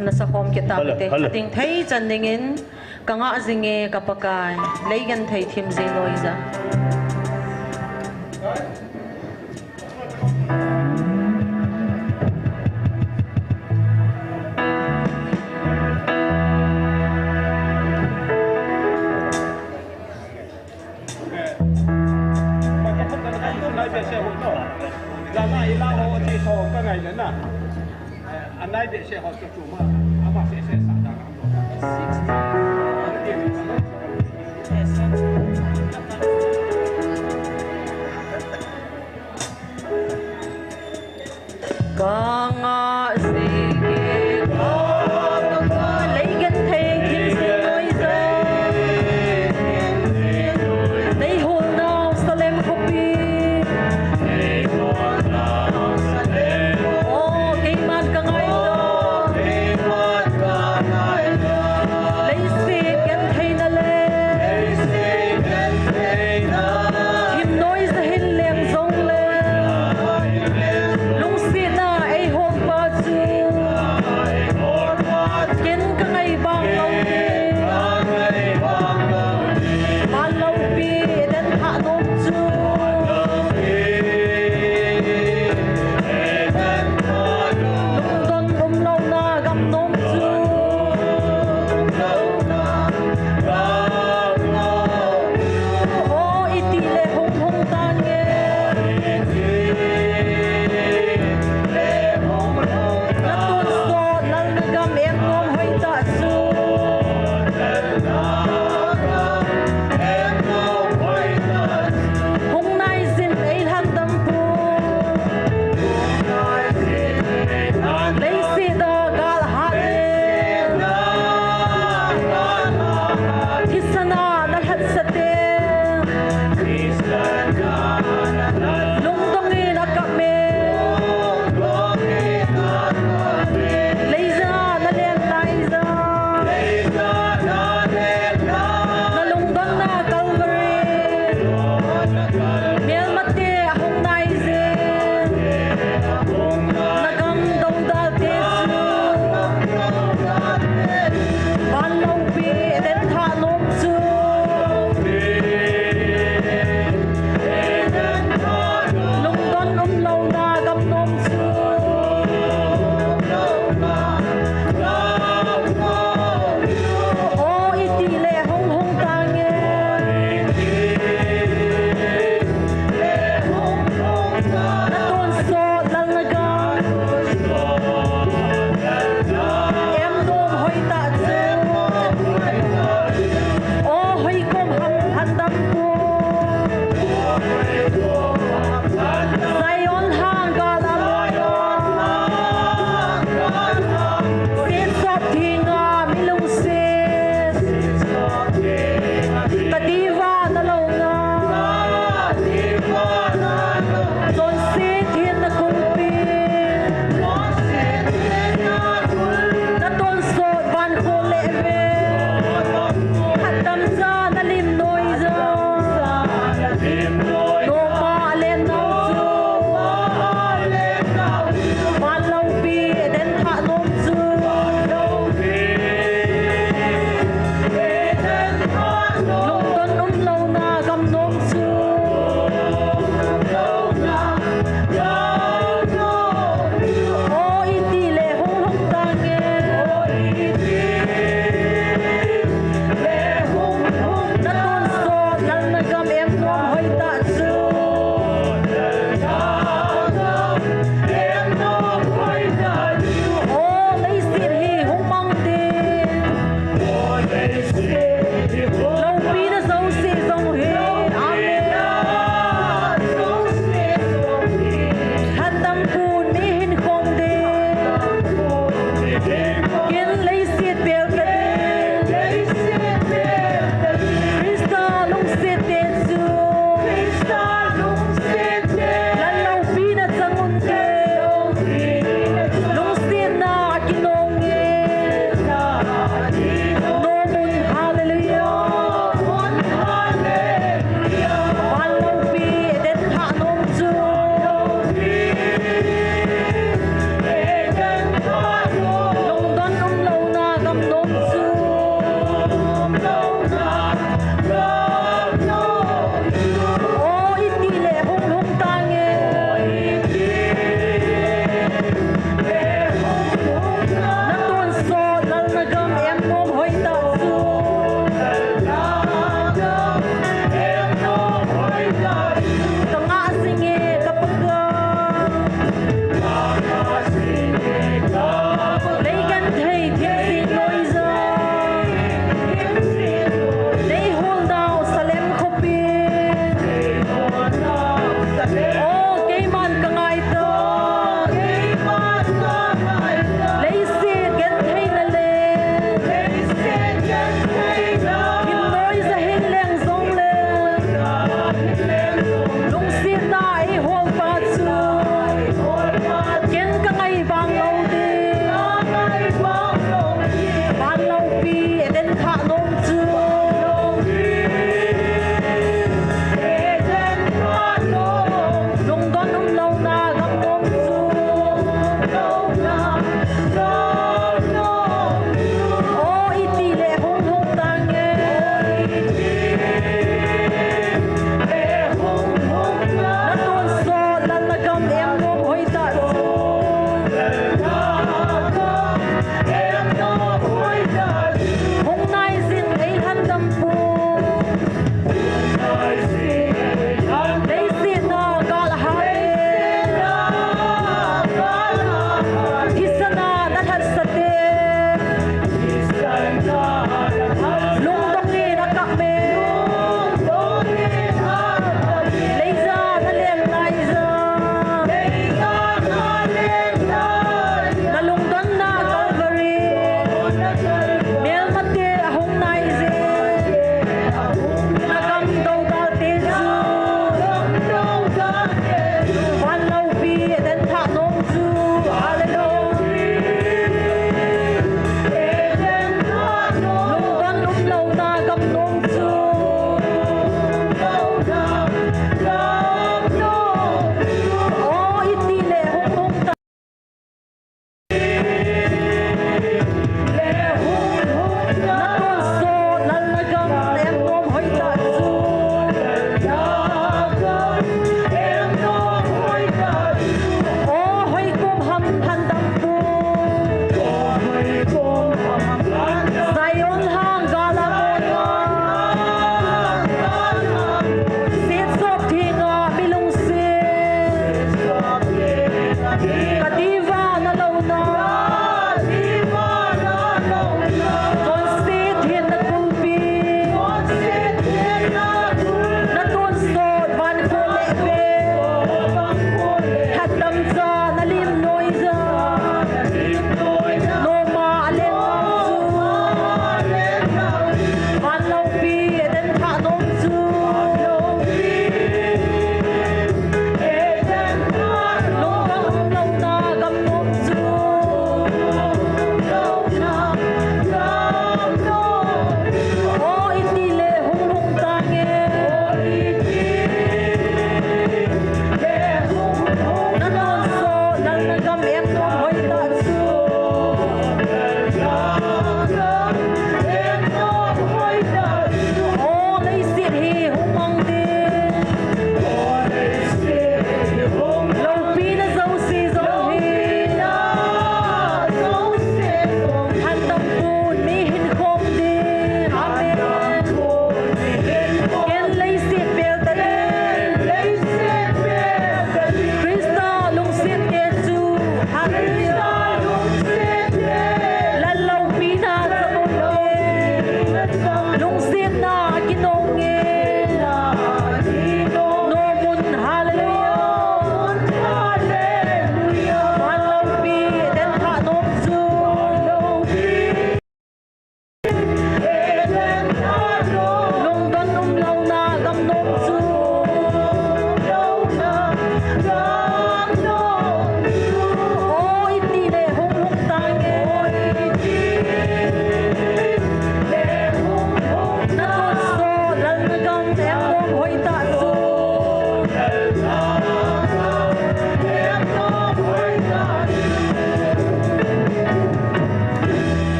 nasakom kita te ating thai chandingin kanga zinge kapakai leigan thai thim zinoiza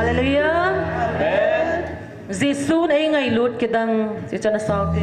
Hallelujah. Giêsu ai ngai lut kidang si chana sauti.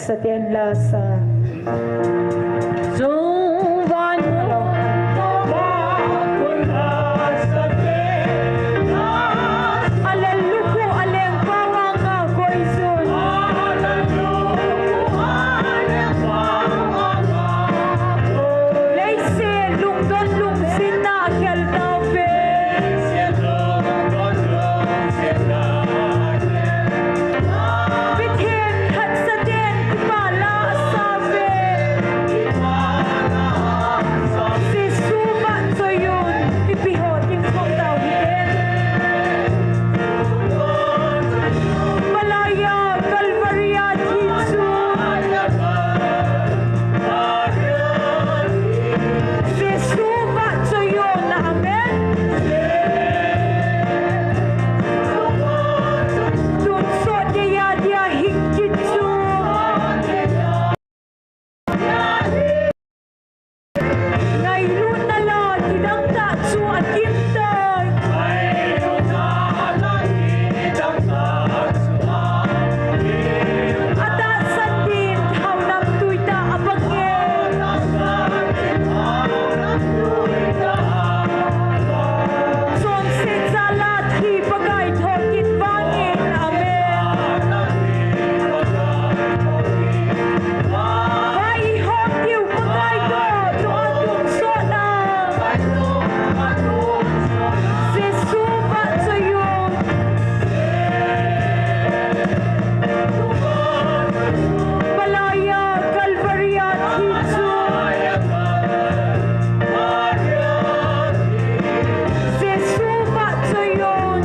Setian lasa Zumban Aleluku aleng pawanga koisun Leise lungdon lung sina khel taufe Bithen hat saden pala save Sisuba soyun ipihot yung kong tawhin Malaya Calvaria Jesu Sisuba soyun na amen Tunso dia hikjitsu Ngayon na lang tidang tatsu at kintay Atasan din hawnam tuita abangin Sonsit salat hi bagay thokit bangin amen Vai hok tiu bagay do tuatung sona Sisuba sayun Malaya Calvaria Jesu Sisuba sayun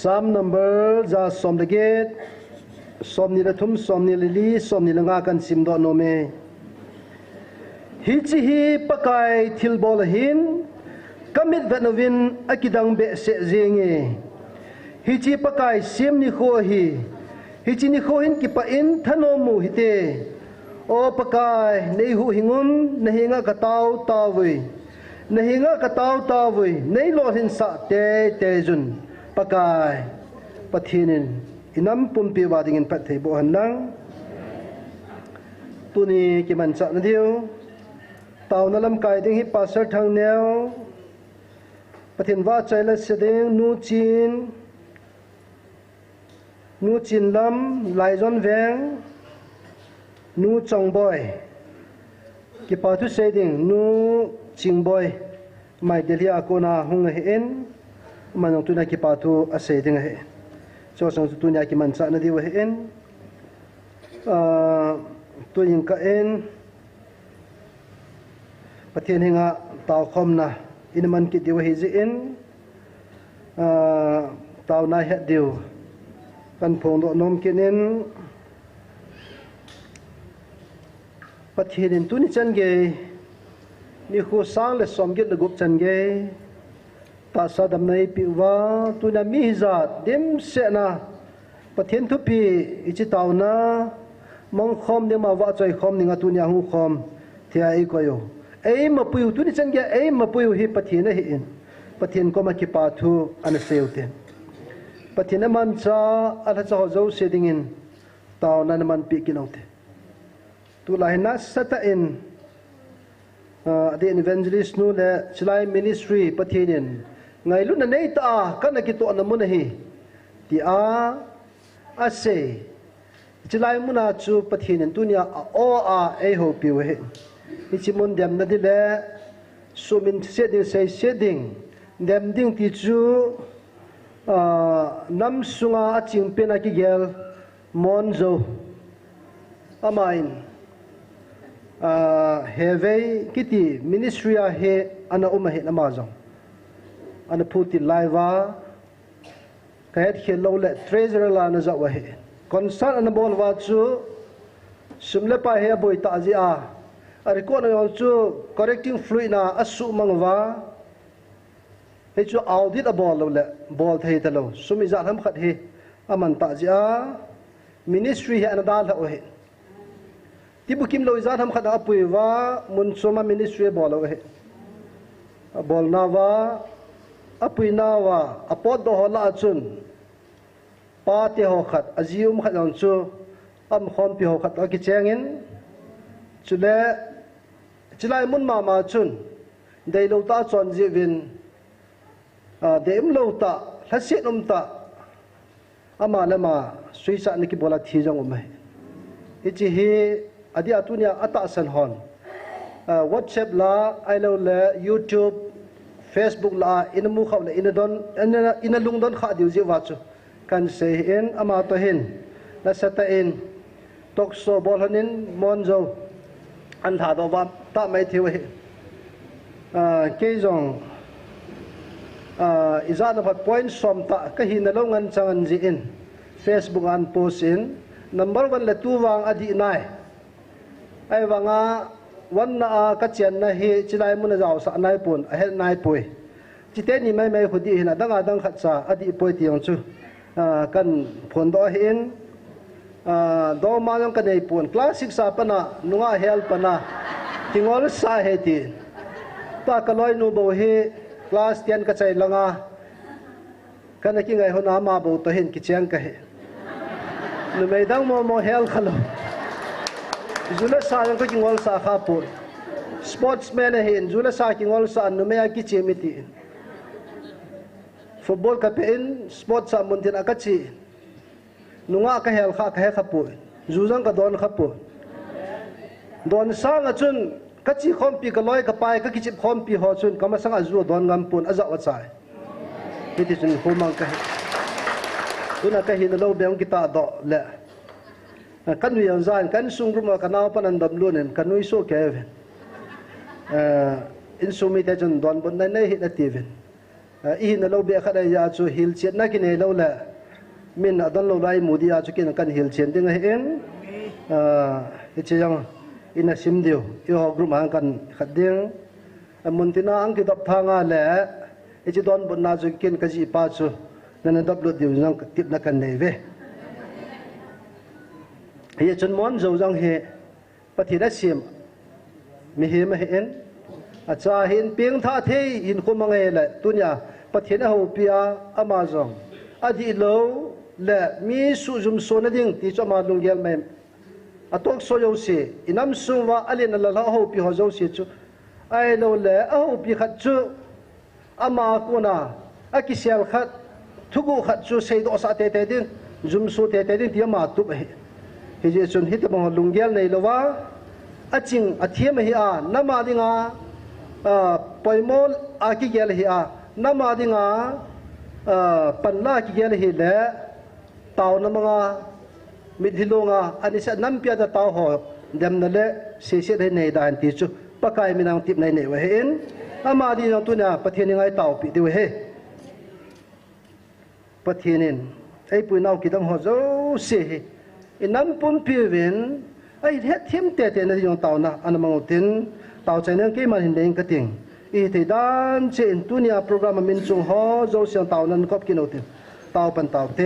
Psalm number za som the gate som ni la thum som ni li som ni langa kan sim do no me hi chi hi pakai thil bol hin kamit venovin akidang be se zinge hi chi pakai sim ni kho hi chi ni kho hin ki pa in thano mu hi te o pakai nei hu hingun na hinga ka tau tawi na hinga ka tau tawi nei lo hin sa te jun pakai pathinin inam pumpi wadingin pathei bo hanlang tuni ki man cha na diu tau na lam kai ding hi pastor thang neo pathin wa chaila seding nu chin lam lai zon veng nu chong boy ki pa thu seding nu ching boy mai delia kona hung he en manong tu na ki pa thu a seding he so sang tu nya ki man cha na di wa he en tu yin ka en pathin hinga taw khom na in man ki di wa hi ji en taw na he diu kan phong do nom kinen pathin tu ni chan ge ni khu sang le som ge le gup chan ge ta sa dam nei pi wa tu na mi za dem se na pathin thu pi ichi taw na mong khom de ma wa choi khom ninga tu nya hu khom thia ai ko yo ei ma pu tu ni chan ge ei ma pu hi pathin na hi in pathin ko ma ki pa thu an seu te pathin man cha ala cha zo se ding in taw na man pi ki no te tu la na sata in the evangelist nu le chlai ministry pathinin ngai lu na nei ta kan ki to na mun hi ti a se chlai muna chu pathinin tunia a ho pi we hi mun dem na di le sumin setting dem ding ti chu nam sunga aching pena ki gel monzo amain hevei kiti ministry a he ana he namazong ana puti laiva kahet khelo le treasurer la na zawa he concern ana bol wa chu sumle pa he boy ta ji a ari ko na chu correcting fluid na asu mangwa he chu audit a bol le bol thei ta lo sumi za tham khat he aman ta ji a ministry he ana dal ho he ti bukim lo za tham khada apui wa mun soma ministry bol he bol na wa apui na wa apod do hola chun pa te ho khat azium khat on chu am khom pi ho khat ki chengin chule chilai mun ma chun dei lo ta chon ji win deim lo ta thasit ta ama lama suisa ni ki bola thi jong mai ichi hi adi atunia ata san hon WhatsApp la ailo le YouTube Facebook la inamu khaw le inadon inalung don kha diu ji wa chu kan se in ama to hin la sata in tokso bol hanin monzo an tha do wa ta mai thiu hi ke jong izana phat point som ta ka hin lo ngan changan ji in Facebook an post in number 1 le tu wang adi nai ai wanga wan na ka chen na hi chilai mun jaw sa nai pun a hel nai pui chite ni mai khudi hina danga dang khat cha adi poi tiang chu kan phon do hin do ma yang ka nei pun class 6 sa pana nunga hel pana tingol sa he ti ta ka loi nu bo he class 10 ka chai langa kana ki ngai hona ma bo to hin ki chang ka he nu mai dang mo hel khalo zula sa yang ko jingol sa kha pur sportsman hin zula sa kingol sa nu me ki chemiti football ka pein sport sa muntin akachi nunga ka hel kha ka he kha pur zuzang ka don kha pur don sa nga chun kachi khompi ka loi ka pai ka kichip khompi ho chun kama sang azu don ngam pun aza wa chai iti chun humang ka tuna ka hin lo beng kita do le kan wi yang zan kan sung rum ka naw panan dam lunen kan wi so ke in sumi te chun don bon nei hi na ti ven อีนเราเบียขัดยาจูฮิลเชียนนักกินเราแหละมินอดันเราไล่มูดีอาจูกินกันฮิลเชียนดึงให้เองเชียงอินาซิมเดียวอีหอกรุมากันขัดดึงมุนตินาอังกิดับทางาแหละจีดอนบนนาจูกินกจีปาจูนั่นดับลุดเดียวนังติดนักกันเนเวเฮียจนมอนจูจังเฮปฏิรัสิมมีเฮมาเห็นอาจารย์เห็นเพียงท่าเทหินคุมังเอเลยตุนยาปฏิเนหูปีอาอามาซองอดีโลและมีสุจุมโซนดิ่งที่จะมาลงเยลเมมอตอกโซโยสีอินัมซุวาอเลนละละหูปีฮอโจสีจูไอโลและหูปีขัดจูอามากุนาอากิเซลขัดทุกุขัดจูเซโดอสาเตเตดิ่งจุมโซเตเตดิ่งที่มาตุบเฮเฮเจจุนฮิตบังลงเยลในละว่าอาจิงอาเทียมเฮียนามาดิงาปอยมอลอากิเกลเฮียนามาดิงาปันลากิเกลเฮียและเต่านามงามิดฮิโลงาอันนี้จะน้ำเปียดเต่าหอเดมนั่นแหละเสียเสียในด่านที่จุปะกายมีนางติบในเนวเห็นอามาดีนางตัวเนี่ยประเทศยังไงเต่าปิดด้วยเฮประเทศนี้ไอ้ปุยนาวกิดมหัวเจ้าเสียอินันปุ่นพิวินไอ้เฮ็ดเทียมเตะในยองเต่านะอันมังตินเต่าใจนั้นกี่มันเห็นเองก็ติงอีที่ด้านเจนตัวเนี่ยโปรแกรมมินจงฮอเจ้าเสียงเต่านั้นก็กินเอาติเต่าเป็นเต่าเต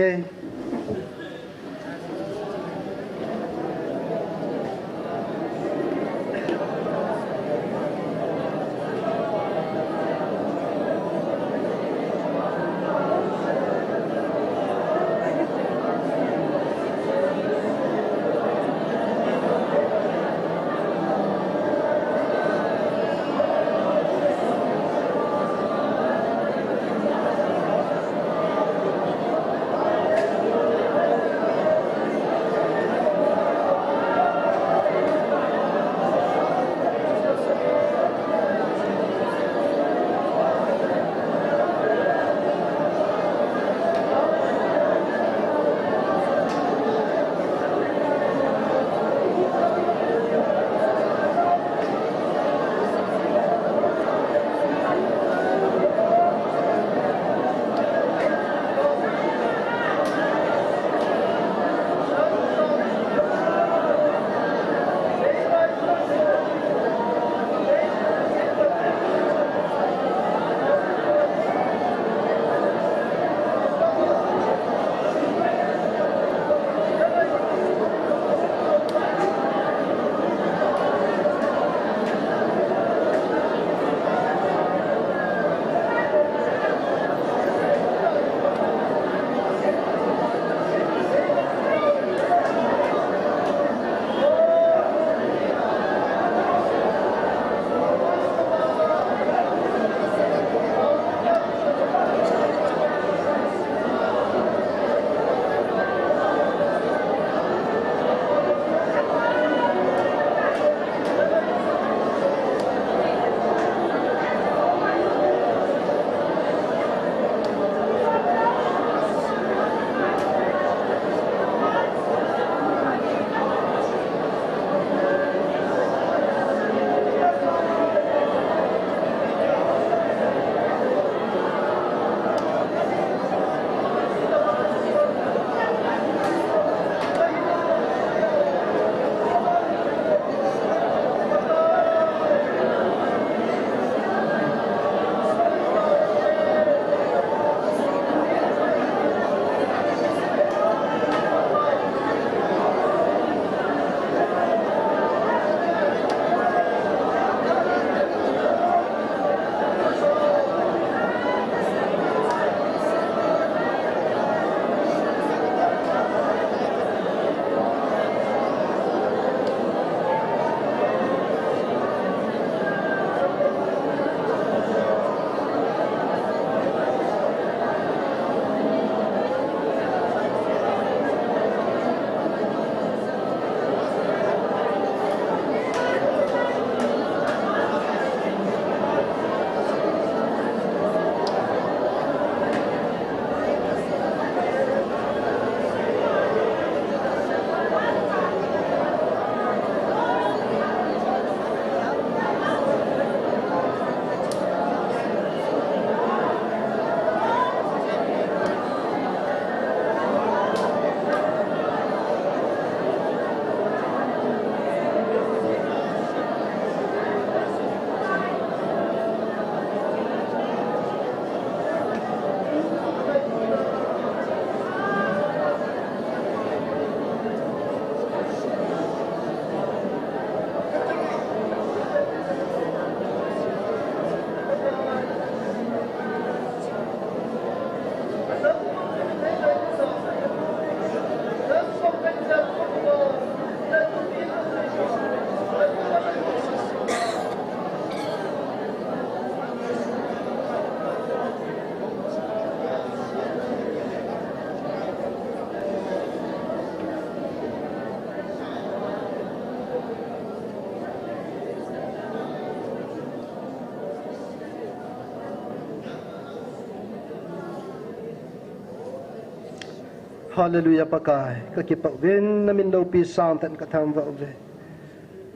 Hallelujah pakai ka ki pa wen namin lo pi sang tan ka tham wa ve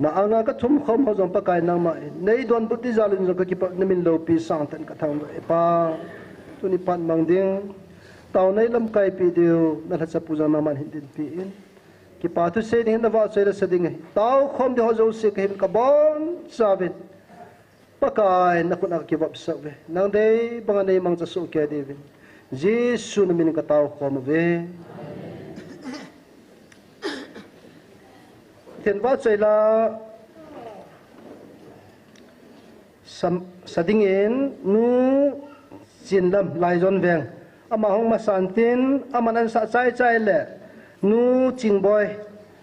na anga ka thum khom ho jong pakai nang ma nei don buti zalun zo ka ki pa namin lo pi sang tan ka tham wa pa tu ni pan mang ding tau nei lam kai pi deu na la cha puja na man hin din pi in ki pa tu se ding na wa se la se ding tau khom de ho zo se ka him ka bon savin pakai na kun ak ki bab sa ve nang dei bang nei mang cha su ke de vin Jesus namin ka tau khom ve Thiên võ chơi là sa ding in nu chin lam lai zon veng ama hong ma san tin amanan sa chai chai le nu ching boy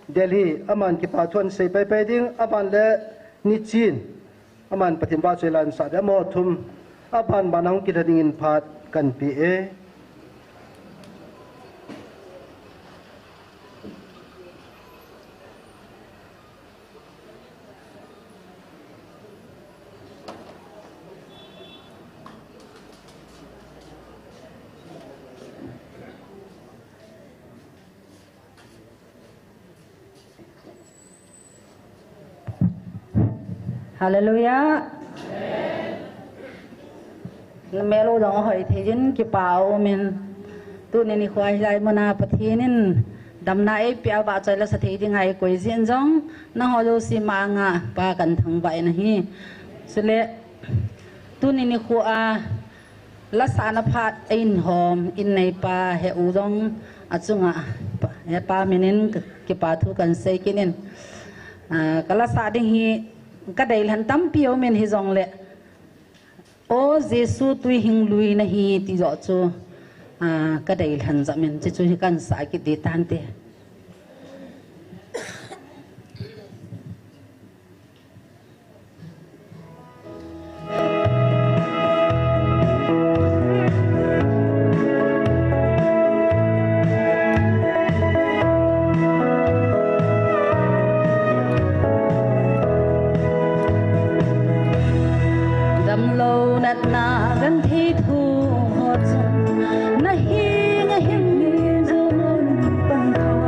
Delhi aman ki pa thon sei pai pai ding aban le ni chin aman pathin võ chơi lan sa da mo thum aban banang ki ding in phat kan pi e Hallelujah. Melo dong hoi thejin ki pao min tu ni khwai lai mana pathinin damna e pia ba chai la sathei ding ai koi jin jong na ho jo si ma nga pa kan thang bai na hi sele tu ni khu a la sana phat in hom in nei pa he u dong achunga he pa minin ki pa thu kan sei kinin kala sa ding hi ka dei han tam pio men hi jong le o jesu tui hing lui na hi ti zo chu ka dei han za men chu hi kan sa ki de tan te na gan thi thu ho chung na hi nga him mi zo mon pang tho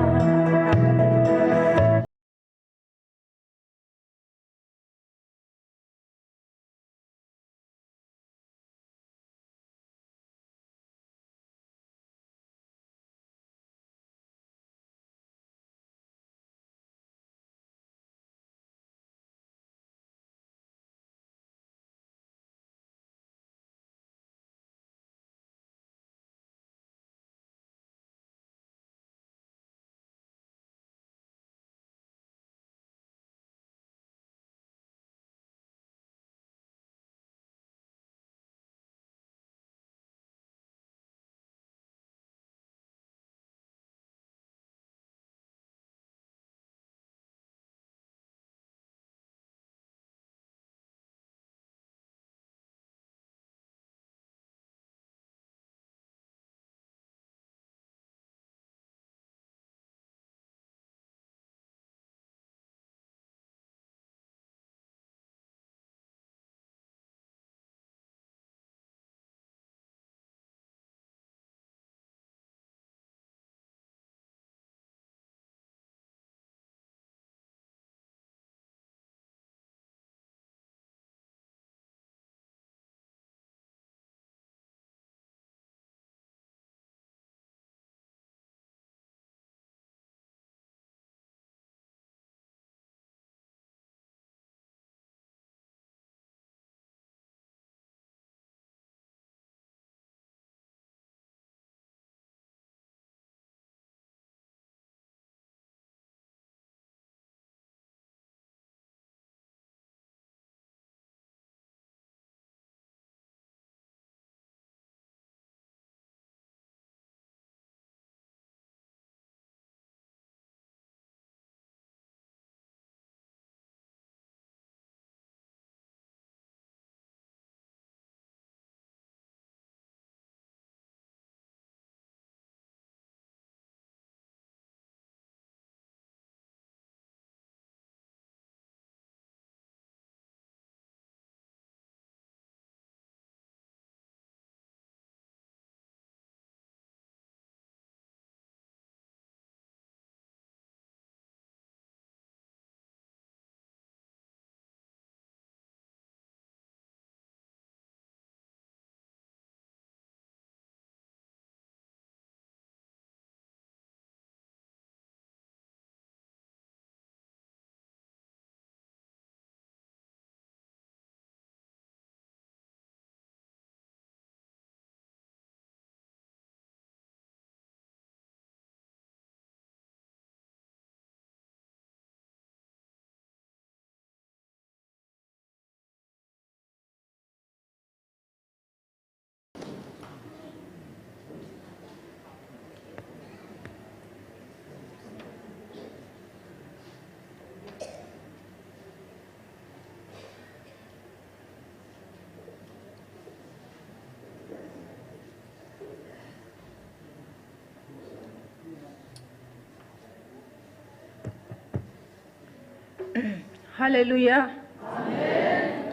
Hallelujah. Amen.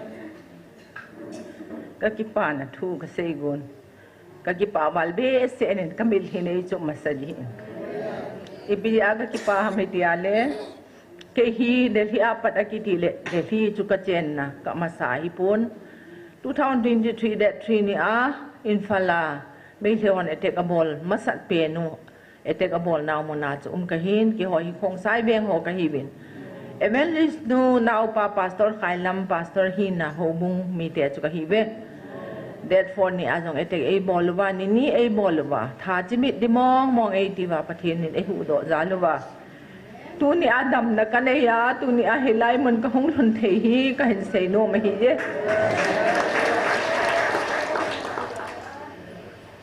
Kakipa na tu kasegon. Kakipa malbe senen kamil hinay cho masalihin. Ibiyaga kipa hamitiale kehi delhi apat akitile delhi chukachen na kamasahi pon 2023 that 3 ni a infala meilon etekabol masat penu etekabol na mona chu kahin ki hoi khong sai beng ho kahibin evangelist nu now pa pastor khailam pastor hina hobung mi te chu kahibe that for ni azong etek e bolwa ni e bolwa tha chimit dimong mong e tiwa pathin ni e hu do zalwa tu ni adam na kanaya tu ni a hilai mon ka hong lon the hi ka hin sei no ma hi je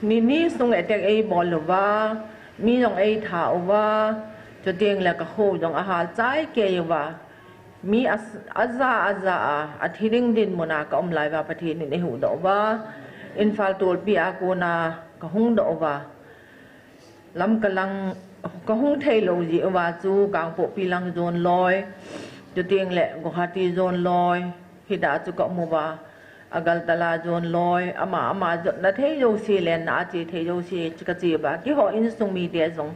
ni sung etek e bolwa mi jong e tha wa cho tieng la ka ho jong a ha chai ke wa mi aza athiring din mona ka lai wa pathin ni hu do wa infal tol pi a ko na ka hung do wa lam kalang ka hung thei lo ji wa chu kang po pi lang zon loi cho tieng le go hati zon loi hida chu ka mu wa agal tala zon loi ama na thei yo si len na chi thei yo si ka chi ba ki ho in sung mi de zong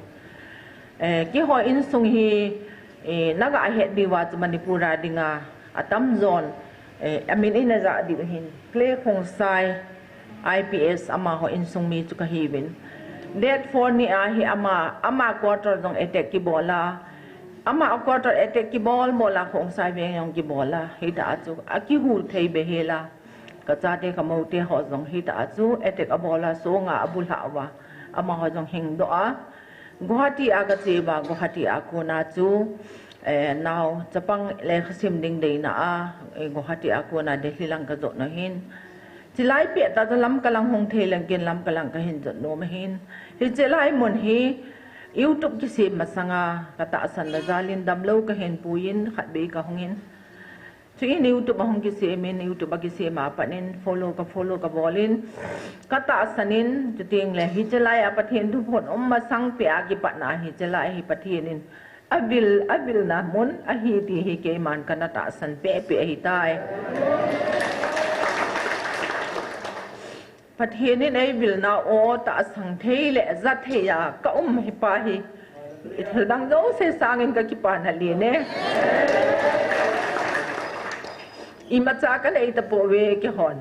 ki ho in sung hi naga het diwa chu manipura dinga atam zone amin ina za di hin ple khong sai IPS ama ho in sung mi chu ka hibin that for ni a hi ama quarter dong attack ki bola ama quarter attack ki bol mola khong sai be yong ki bola hi da chu aki hu thei be hela ka cha te ka mo te ho dong hi da chu attack a bola so nga abul ha wa ama ho dong hing do a Guwahati aga cheba Guwahati ako na chu now chapang le khasim ding dei na a Guwahati ako na Delhi lang ka zo na hin chilai pe ta lam kalang hong the lang kin lam kalang ka hin zo no ma hin hi chilai mon hi YouTube ki se masanga kata asan la zalin damlo ka hin puyin khat be ka hongin so in YouTube hong ki se men YouTube ki se ma panin follow ka bolin kata asanin juting le hi chelai apathen thu phon ma sang pe agi patna hi chelai hi pathenin abil na mon a hi ti hi ke man kana ta san pe hi tai pathenin ai bil na o ta sang thei le zat thei ya ka hi pa hi ithaldang do se sangin ka ki pa na le ne imatsa ka nei ta po we ki hon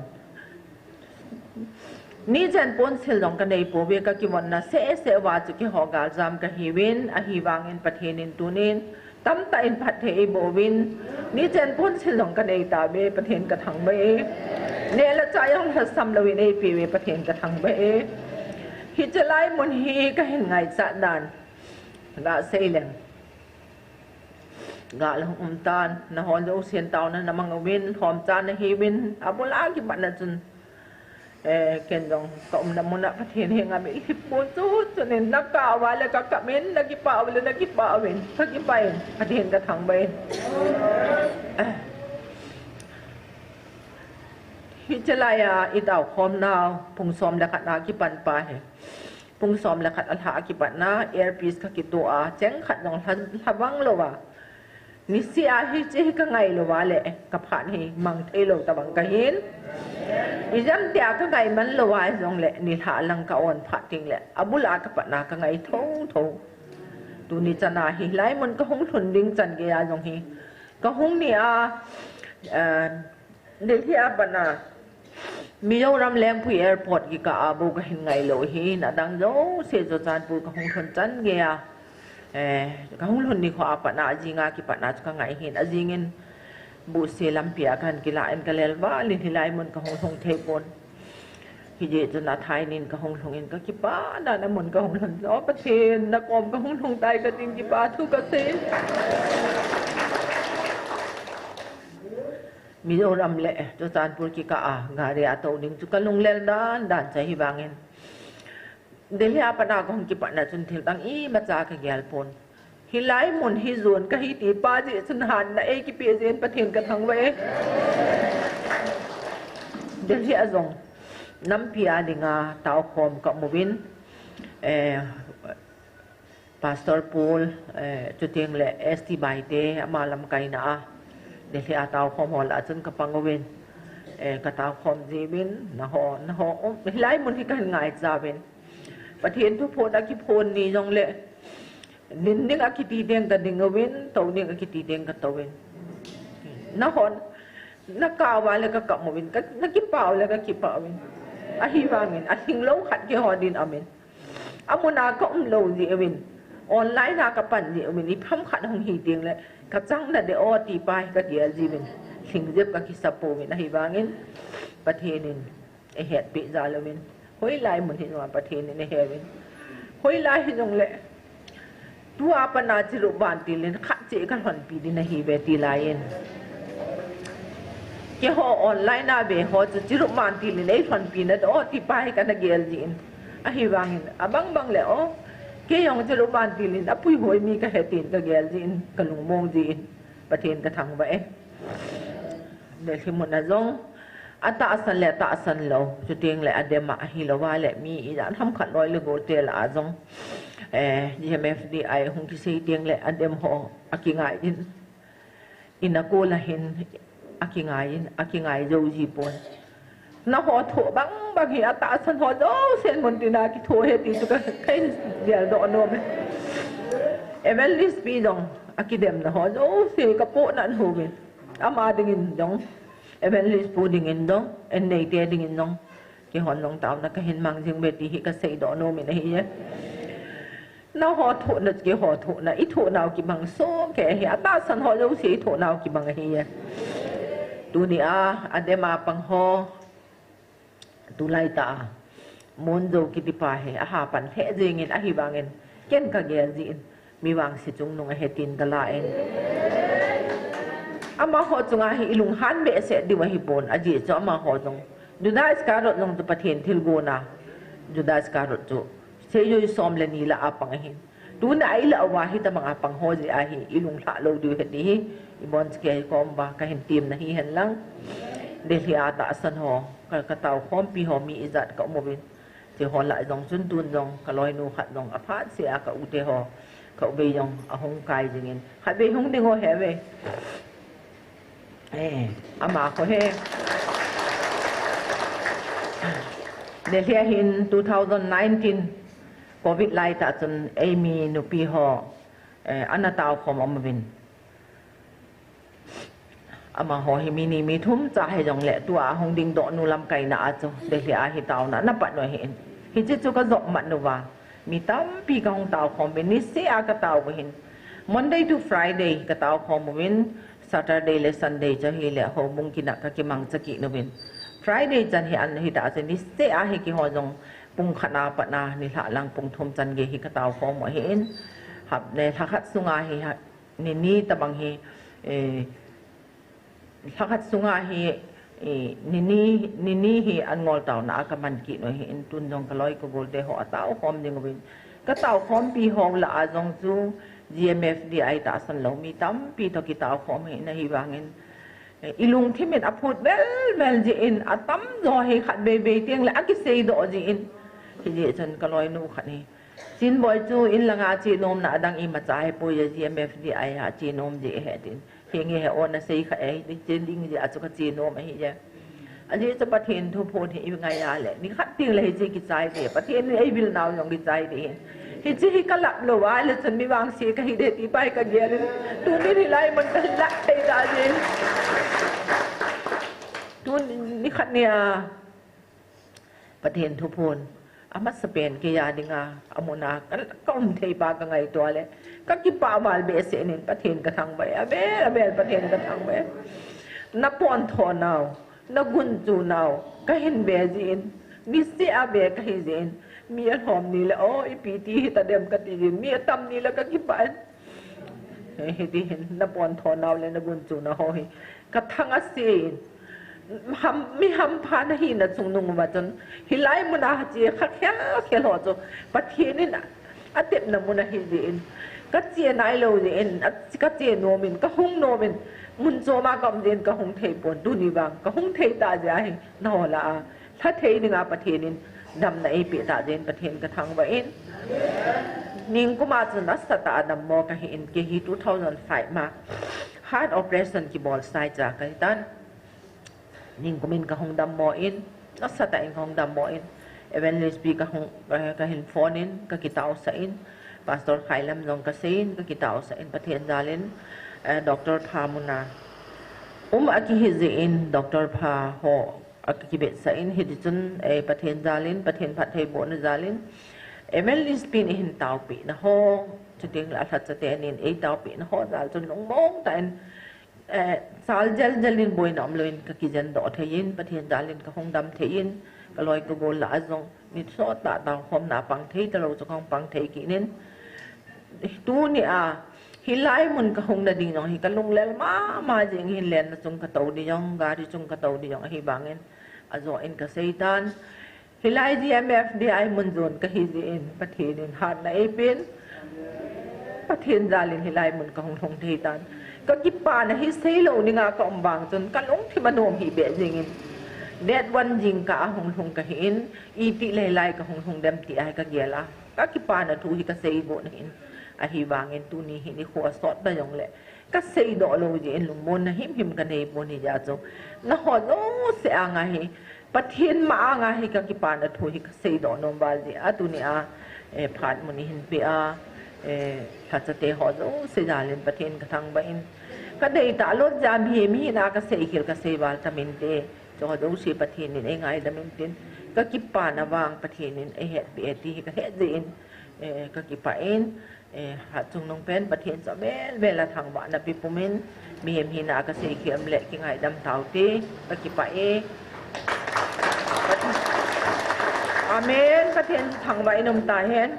ni jan pon sil dong ka nei po we ka ki won na se wa chu ki ho gal jam ka hiwin a hi wangin pathenin tunin tam ta in pathe e bo win ni jan pon sil dong ka nei ta be pathen ka thang be ne la cha yong ha sam lo win e pi we pathen ka thang be hi chalai mon hi ka hin ngai cha dan ga seilem ga long tan na hon do sian taw na namang win hom chan na hi win abula ki ban na chun ken dong ka na muna pathen he nga me po chu chunin naka wala ka kamen lagi pa win kagi pain pathen ka thang bain hi chalaya itaw khom naw pung som la khat na ki pan pa he pung som la khat al ha ki pan na earpiece ka ki to a cheng khat dong hawang lo wa ni si a hi che ka ngai lo wale ka phan hi mang thei lo ta bang ka hin i jam tia ka ngai man lo wa jong le ni tha lang ka on pha ting le abula ka pa na ka ngai tho tu ni chana hi lai mon ka hong thun ding chan ge ya jong hi ka hong ni a de thi a pa na mi yo ram leng pui airport ki ka abu ka hin ngai lo hi na dang jo se jo chan pu ka hong thun chan ge ya ka hong lon ni kho apa na jinga ki pa na ka ngai hin ajingin bu se lampia kan ki la en ka lel wa lin hilai mon ka hong thong the pon hi je chu na thai nin ka hong thong in ka ki pa na na mon ka hong lon zo pa the na kom ka hong thong tai ka ting ki pa thu ka se mi do ram le to chan pur ki ka a nga re a to ning chu ka lung lel dan chai hi wangin Delhi apa na kong ki pa na chun thil tang i ma cha ka gyal pon hilai mon hi zon ka hi ti pa ji chun han na e ki pe zen pathen ka thang we Delhi azong nam pia dinga taw khom ka movin pastor Paul chu tieng le ST bai te amalam kai na de le atau khom hol a chun ka pangowen ka tau khom jibin na ho hilai mun hi kan ngai chawen pathian thu phon aki phon ni jong le nin ning akiti deng ka dingawin to ning akiti deng ka tawin na hon na kawa le ka kamowin ka nakipaw le ka kipawin ahibangin ating lo khat ki hodin amen amuna ka lo ji awin online na ka pan ji awin i pham khat hong hi ding le ka chang na de o ti pai ka dia jibin sing jep ka kisapo win ahibangin pathenin e het pi zalawin hoi lai mun hi wa pathenin e hewin hoi lai hi jong le tua pana jiru ban ti len khat che kan hon pi din hi be ti lain ke ho online na be ho jiru man ti len ei hon pi na do ti pai kan na gel jin a hi wangin abang bang le o ke yong jiru man ti len apui hoi mi ka hetin ka gel jin ka lung mong jin pathen ka thang ba le himun na zong ata asan le ta asan lo chu ting le adema hi lo wa le mi i dan tham khat loi le go tel a zong GMFDI hong ki sei tiang le adem ho akingai in ako lahin akingai jo ji pon na ho tho bang hi ata san ho do sen mon tina ki tho he ti tu ka kai dia do no me evelis pi dong akidem na ho do se ka po nan ho me ama dingin dong evelis pu dingin dong en nei te dingin dong ki hon long taw na ka hin mang jing be ti hi ka sei do no me na hi ye na ho tho na ke ho tho na I tho naw ki bang so ke hi ata san ho lo si tho naw ki bang hi tu ni a adema pang ho tu lai ta mon do ki ti pa he a ha pan the jingin a hi bangin ken ka gel jin mi wang si chung nong a hetin ka la en ama ho chunga hi ilung han be se di wa hi pon a ji cho ma ho jong duda skarot nong tu pathen thil go na duda skarot chu seyo som le ni la apang hin tu na ai la wa hi ta mga pang ho ji a hi ilung la lo du he ni ibon ske kom ba ka hin tim na hi hen lang de hi ata san ho ka taw khom pi ho mi izat ka mo bin ti ho la jong chun tun jong ka loi nu khat jong a pha se a ka u te ho ka be jong a hong kai jingin ha be hong ding ho he we ama ko he de hi hin 2019 COVID lai ta chun Amy nu pi ho anataw khom amwin ama ho hi mini mi thum cha he jong le tua hong ding do nu lam kai na a chu de hi a hi taw na na pat no hin hi chi chu ka zo mat nu wa mi tam pi ka hong taw khom bin ni se a ka taw hin Monday to Friday ka taw khom win Saturday le Sunday cha hi le ho mung kina ka ki mang cha ki nu win Friday chan hi an hi ta chen ni se a hi ki ho jong pung khana patna ni la lang pung thom chan ge hi ka taw khom mo hin hab ne thakhat sunga hi ni tabang hi thakhat sunga hi ni hi an ngol taw na ka man ki no hi in tun jong ka loi ko gol te ho taw khom ding win ka taw khom pi hong la a jong chu GMFDI ta san lo mi tam pi to ki taw khom hi na hi wangin ilung thimet aphut wel ji in atam zo he khat be be tiang la ki sei do ji in ki je chan ka loi nu khat ni sin boy chu in langa chi nom na dang I ma chai pu ye GMFDI ha chi nom ji he tin he nge he on na sei kha e ti chen ding ji a chu ka chi nom hi je a ji cha pathen thu phon hi ngai ya le ni khat ting le ji ki chai de pathen ni ai bil naw yong ki chai de hi chi hi ka lap lo wa le chan mi wang si ka hi de ti pai ka ge tu ni lai man ka la te da ji tu ni khat nia pathen thu phon amat Spain ke ya dinga amuna kom thei pa ka ngai to le ka ki pa mal be se nin pathen ka thang ba abe pathen ka thang ba na pon tho naw na gun chu naw ka hin be jin ni se abe ka hi jin mi hom ni le o ipiti ta dem ka ti jin mi tam ni la ka ki pa he ti hin na pon tho naw le na gun chu na ho hi ka thang a se mi ham pha na hi na chung nung ma chon hilai muna chi kha khel ho cho pathin na atep na muna hi din ka che nai lo din ka che no min ka hung no min mun cho ma kam den ka hung thei pon du ni bang ka hung thei ta ja hi na ho la tha thei ni nga pathin dam na e pi ta den pathin ka thang ba in ning kuma chun na sta ta dam mo ka hi in ke hi 2005 ma heart operation ki bol sai ja ka tan ning ko min ka hong dam mo in sa ta in hong dam mo in evangelist bi ka hong ka hin phone in ka kitaw sa in pastor khailam long ka sein ka kitaw sa in pathian dalin dr thamuna aki hizin dr pha ho aki bet sa in hiditun pathian dalin pathian phathai bon dalin evangelist pin hin taw pi na ho chuting la that cha te nin taw pi na ho dal chun long mong ta in sal jalin boy nam loin ka kijan do thein pathian dalin ka hong dam thein ka loi ko bol la azong ni so ta ta khom na pang thei ta lo chong pang thei ki nin tu ni hilai mun ka hong na ding nong hi ka lung lel ma jing hin len na chung ka to di yong ga ri chung ka to di yong hi bangin azo in ka seitan hilai dmf di ai mun zon ka hi in pathian hat na epin pathian dalin hilai mun ka hong thong thei tan ka kipa na hi seilo ni nga ka ombang chun ka long thi manom hi be jingin net wan jing ka hong hong ka hin iti lai ka hong hong dem ti ai ka gela ka kipa na thu hi ka sei bo na hin a hi wangin tu ni hi ni kho sot ba yong le ka sei do lo ji in lung mon na him ka nei bo ni ja cho na ho no se anga hi pathian ma anga hi ka kipa na thu hi ka sei do nom bal ji a tu ni phat mun hin peถ้าจะเตะหัวzo se jalin pathin ka thang ba in ka dei ta lot jam hi mi na ka sei khil ka sei bal tamin te jo zo si pathin ni ngai damin tin ka kipa na wang pathin ni het bi ti ka het jin ka kipa in ha chung nong pen pathin cha mel vela thang ba na pi pumin mi hem hi na ka sei khim le ki ngai dam tau te ka kipa amen pathin thang ba inom ta hen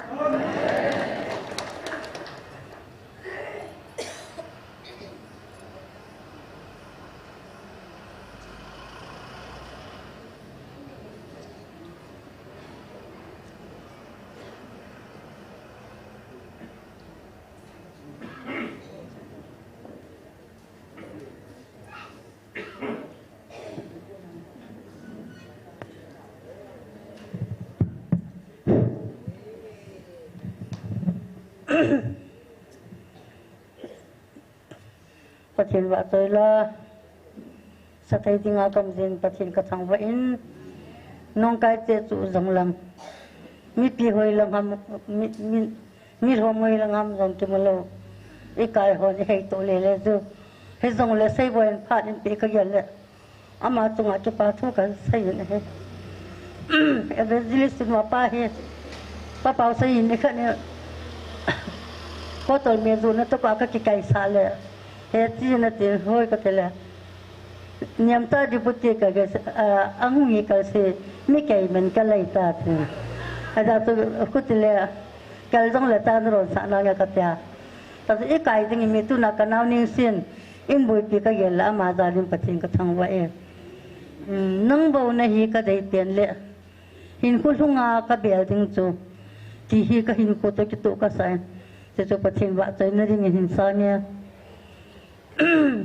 pathin wa toila sathai tinga kam jin pathin ka thang wa in nong kai te chu jong lam mi pi hoi lam ham mi ro moi lam ham jong te malo e kai ho ni hei to le ju he jong le sei boin phat in pe ka yel le ama tunga chu pa thu ka sei ne he e be jilis ma pa he pa pa sei ne kha ne ko to me zu na to ka ka ki kai sa le he ti na tin hoi ka te le niam ta di puti ka ge ang mi ka se mi kai men ka lai ta tu ada tu ku te le kal jong le ta ro sa na ga ka ta ta e kai ding mi tu na ka naw ning sin in boi pi ka ge la ma za lim pathin ka thang wa nang bo na hi ka dei ten le hin ku lunga ka bel ding chu ti hi ka hin ko to ki tu ka sai se chu pathin wa chai na ring hin sa ne Papa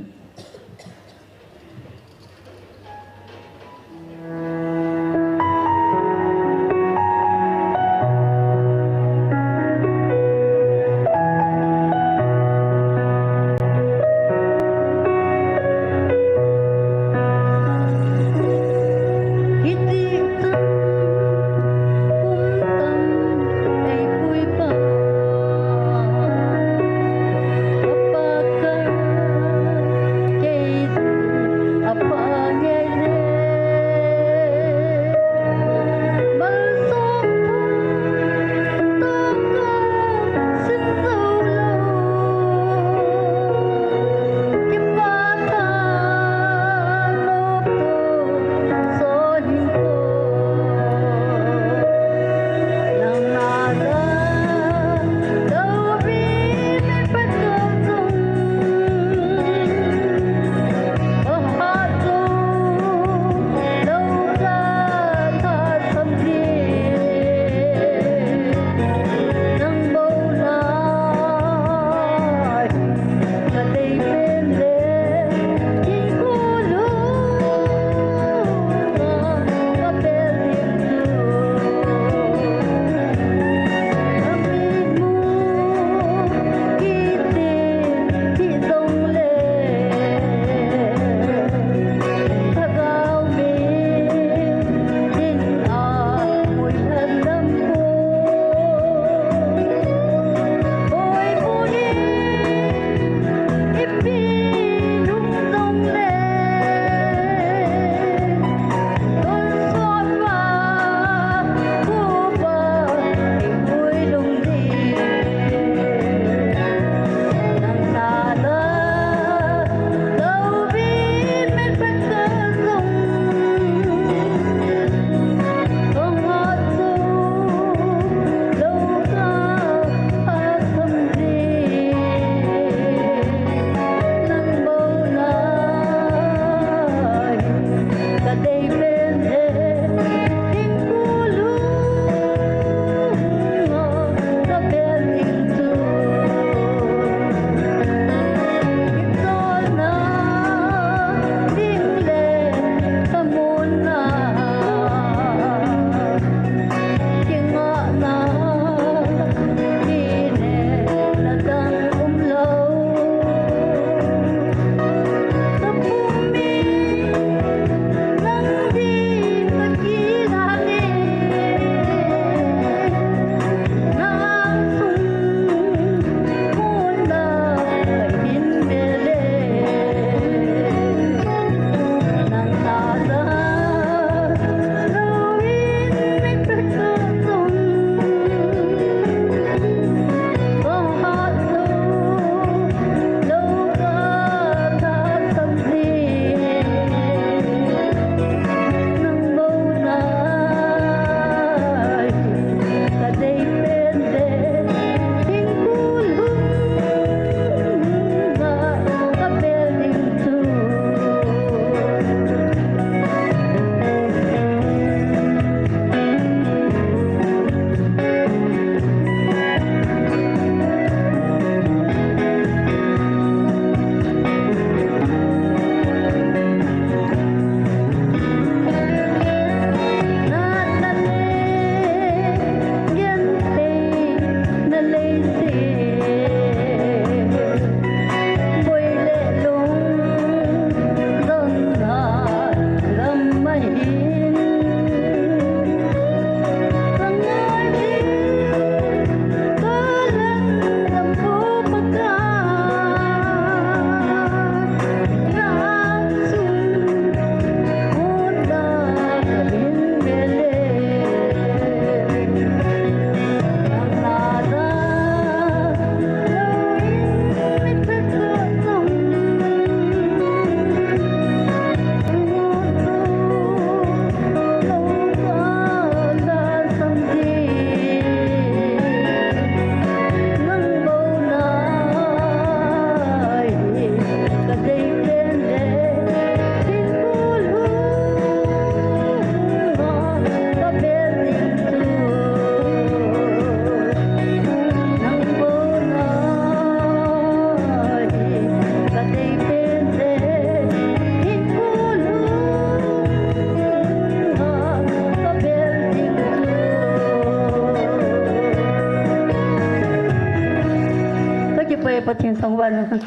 ประเ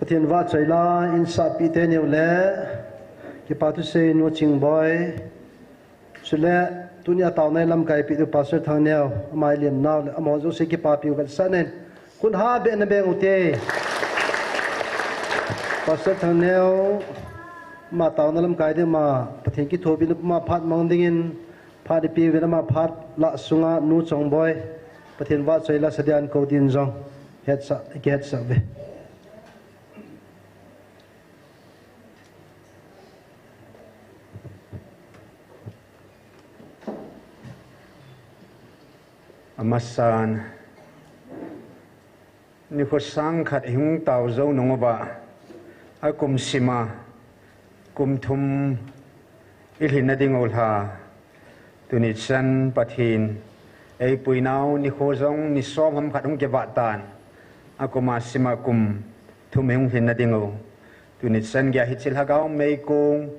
ทศว่าใจลาอินซาปีเตเนียวเล่กิปาตุเซนวจิงบอยสุดเล่ตุนยาตาวในลำไก่ปีตุปัสสทางเนียวมาเลียนนาวอมอจุสิกิปาปิวกันสันเนคุณหาเบนเบงอุเตปัสสทางเนียวมาตาวในลำไก่เดียมาประเทศกิโทบินมาพัดมองดิ่งพาดิปีวินมาพัดละสุงานูจงบอยประเทศว่าใจลาเสดียนกูดินจงเฮ็ดสักเฮ็ดสักเบAmasan ni ko sang khat hing taw zo nongwa akum sima kum thum ilhin ading olha tuni chan pathin ei puinau ni kho zong ni som ham khat hung ke wa tan akuma sima kum thum hing hin ading o tuni chan gya hi chil hagaw mei kung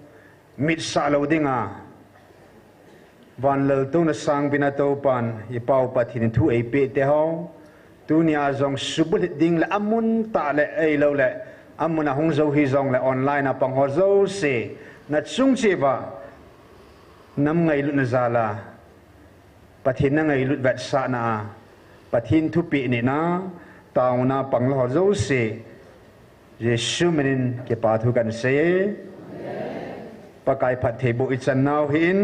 mit sa lo dinga van lel tu na sang bina to pan i pau pathin thu ei pe te ho tu nia zong subul ding la amun ta le ei lo le amuna hung zo hi zong le online apang ho zo se na chung che ba nam ngai lu na zala pathin na ngai lut vat sa na pathin thu pi ni na taw na pang lo zo se Jesu menin ke pa thu kan se pakai phat the bo i chan naw hin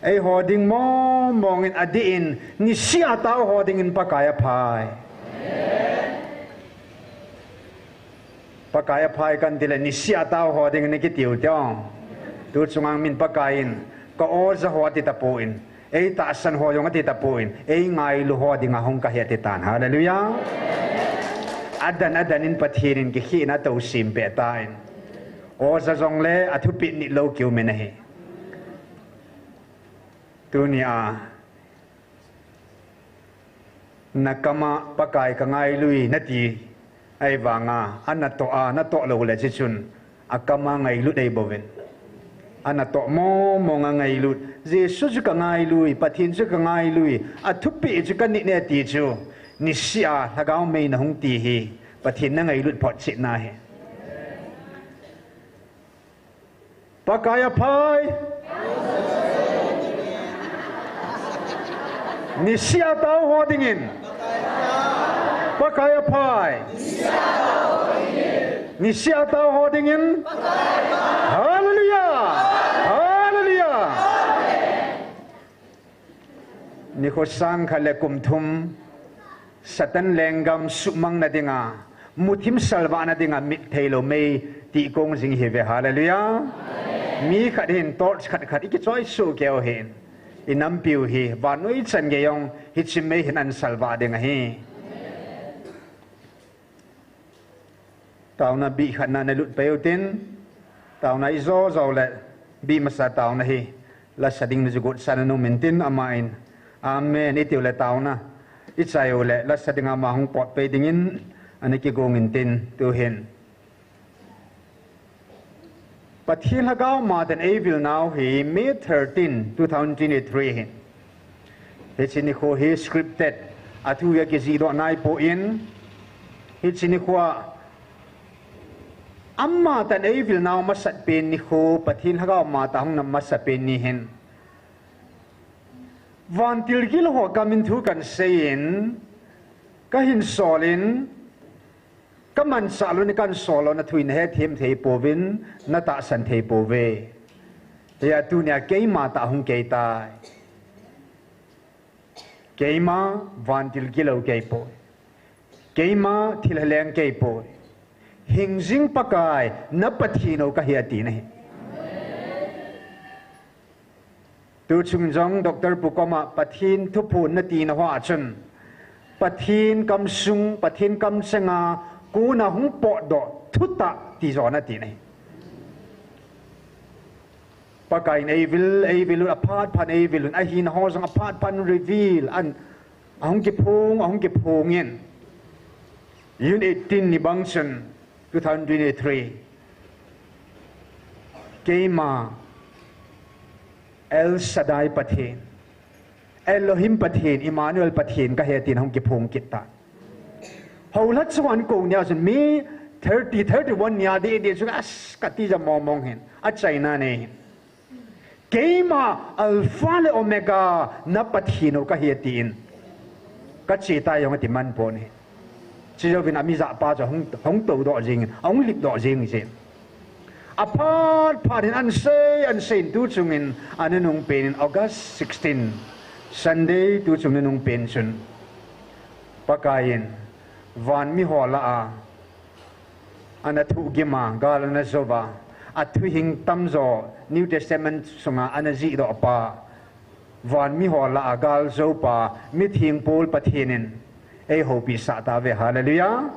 ei hoding mo mongin adiin ni sia taw hoding in pakaya phai pakaya phai kan dile ni sia taw hoding ni ki tiu tong tu chungang min pakain ko o za hoti tapuin ei ta san ho yong ati tapuin ei ngai lu hoding a hong ka he ti tan hallelujah adan in pathirin ki khi na to sim pe tain o za jong le athu pi ni lo kiu me na he tunia nakama pakai ka ngai lui nati ai wanga anato na to lo le chichun akama ngai lu dei boven anato mo nga ngai lu jesu ju ka ngai lui pathin ju ka ngai lui athupi ju ka ni ne ti chu ni sia thagaw me na hung ti hi pathin na ngai lu phot chi na he pakaya phai ni sia taw hodingin pakaya phai ni sia taw hodingin hallelujah hallelujah ni ko sang khale kum thum satan lengam sumang na dinga muthim salwa na dinga mit thailo me ti kong jing hi ve hallelujah mi khatin torch khat ki choi su keo hen inam piu hi vanoi chan ge yong hi chimme hin an salwa de nga hi tauna bi khana na lut peutin tauna izo zo le bi masa tauna hi la sading nu jugot san no mentin amain amen itiu le tauna ichayo le la sadinga ma hong pot pe dingin aniki gongin tin tu hen Pathil hagaw madan April now he May 13, 2023 hin. Hitsiniko he scripted atuya kizido nai po in. Hitsiniko amma tan April now masat pen ni ko pathil hagaw matahong na masat pen ni hin. Van tilgil ho kamin thu kan sayin kahin solin kaman salo ni kan solo na thuin he them thei povin na ta san thei pove ya tu nya keima ta hung ke tai keima vantil kilo ke po keima thilhaleng ke po hingjing pakai na pathino ka hiati nei tu chungjong Dr. Pukoma pathin thupun na ti na wa chun pathin kam sung pathin kam senga kuna hung po do thuta ti zona ti nei pakai nei vil apart pan evil a hin ho jong apart pan reveal an ahung ki phung yen yun 18 ni bangchen 2023 Keima El Shaddai Pathin Elohim Pathin Emmanuel Pathin ka hetin hong kipong kita Haulat suan ko niya sun mi 31 niya di sun as kati ja momong hin at China ne Keima Alpha le Omega na Pathino ka hetin ka chita yong atiman po ni Chiyo vin ami za pa jo hong to do jing ong lip do jing jin Apart parin an say tu chungin anunung pen in August 16 Sunday tu chungin pen sun pakayin van mi hola a anathu gima gal na zova athu hing tamzo New Testament sunga anaji do pa van mi hola a gal zo pa mit hing pol pathinin ei hopi sa ta ve hallelujah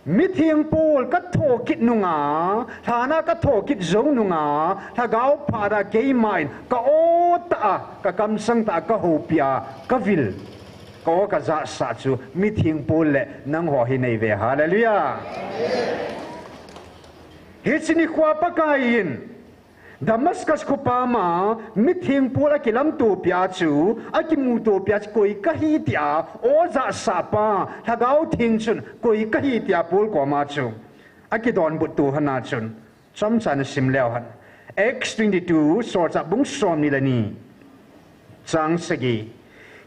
Mithiang pol ka tho kit nunga thana ka tho kit zo nunga tha gao phara ke main ka o ta ka kam sang ta ka hopia ka vil ko ka za sa chu mithiang pol le nang ho hi nei ve hallelujah Hitsini kwa pakain Damascus ko pama mithiang pol akilam to pia chu akimu to pia koi ka hi tia o za sa pa thagao thing chun koi ka hi tia pol ko ma chu akidon but tu hana chun chamchan sim leo han X22 so cha bung som ni lani chang sagi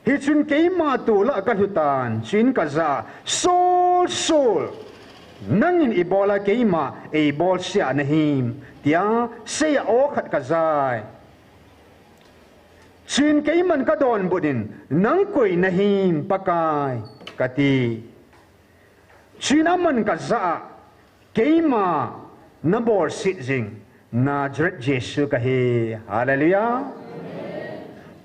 hi chun ke ma tu la ka hutan chin ka za sol nangin ibola ke ma e bol sia nahim tia seya o khat ka zai chin ke man ka don budin nang koi nahim pakai kati chinaman ka za ke ma na bor sit jing Nazareth Jesu ka he hallelujah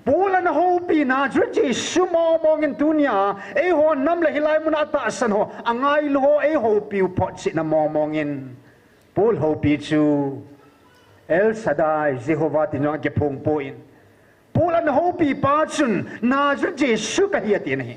Pula na hopi Nazareth Jesu mo mongin dunia e ho nam le hilai mun ata san ho angai lo e hopi pot sit na mo mongin Pul hopi chu El Shaddai Jehovah tinong ke pong poin Pulan hopi pa chun Nazareth Jesu ka hiatin hi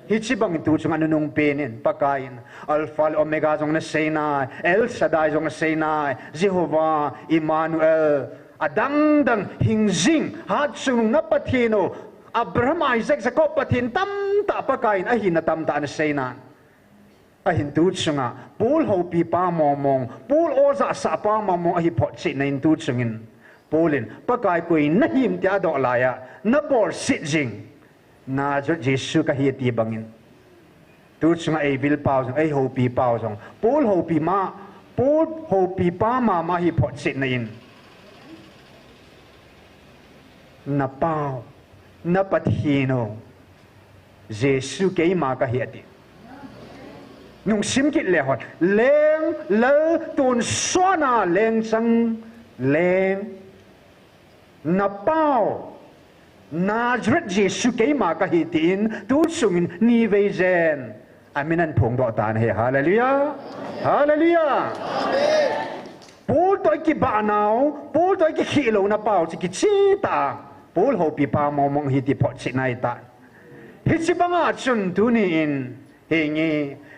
Hichibang tu chung anunong penin pakain Alpha Omega jong na Sinai El Shaddai jong na Sinai Jehovah Emmanuel adang hingjing hat chung na pathino Abraham Isaac Jacob pathin tam ta pakain ahin na tam ta na Sinai ahin tu chunga pul hopi pa momong pul oza sa pa momong ahi phot chi na in tu chungin pulin pakai koi nahim tia do laya na bor sit jing na Jesu ka hi ti bangin tu chunga ei bil pau jong ei hopi pau jong pul hopi pa ma ma hi phot chi na in na pau na pathino Jesu ke ma ka hi ti nung sim kit le hot leng le tun sona leng sang leng na pau Nazareth Jesu ke ma ka hitin tu sungin ni ve zen aminan phong do tan he hallelujah hallelujah amen pul toy ki ba naw pul toy ki khilo na pau chi ki chi ta pul ho pi pa momong hiti pho chi nai ta hichi banga chun tu ni in hingi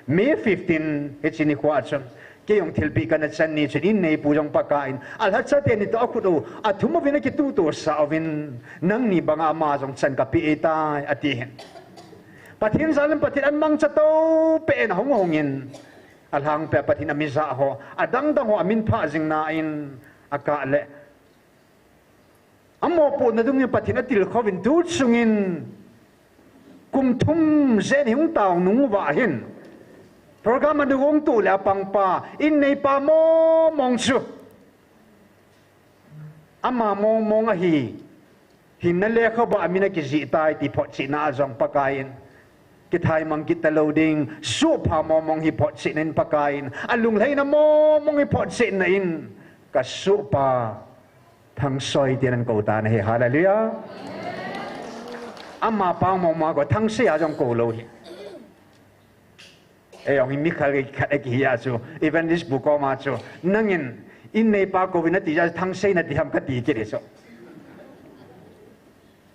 May 15 hichini kwa chun ke yong thilpi kana chan ni chin in nei pu jong pakain al ha chate ni to akudo athuma vina ki tu to sa ovin nang ni banga ma jong chan ka pi eta ati hen pathin zalam pathin an mang chato pen hong hongin al hang pe pathin amiza ho adang dang ho amin pha jing na in aka le amo po na dung ni pathin atil khovin tu chungin kum thum zen hung taw nung wa hin program adu wong tu la pangpa in nei pa mo mong chu ama mong a hi hin na le kho ba amina ki ji tai ti pho chi na jong pakain ki thai mang ki ta loading su pha mo mong hi pho chi nen pakain alung lai na mo mong hi pho chi na in ka su pa thang soi ti nan ko ta na he hallelujah ama pa mo ma ko thang se a jong ko lo hi Eyong imi kali kata kia tu, even this buku macam nangin ini pa ko binati jadi thang sei nanti ham kati kiri so.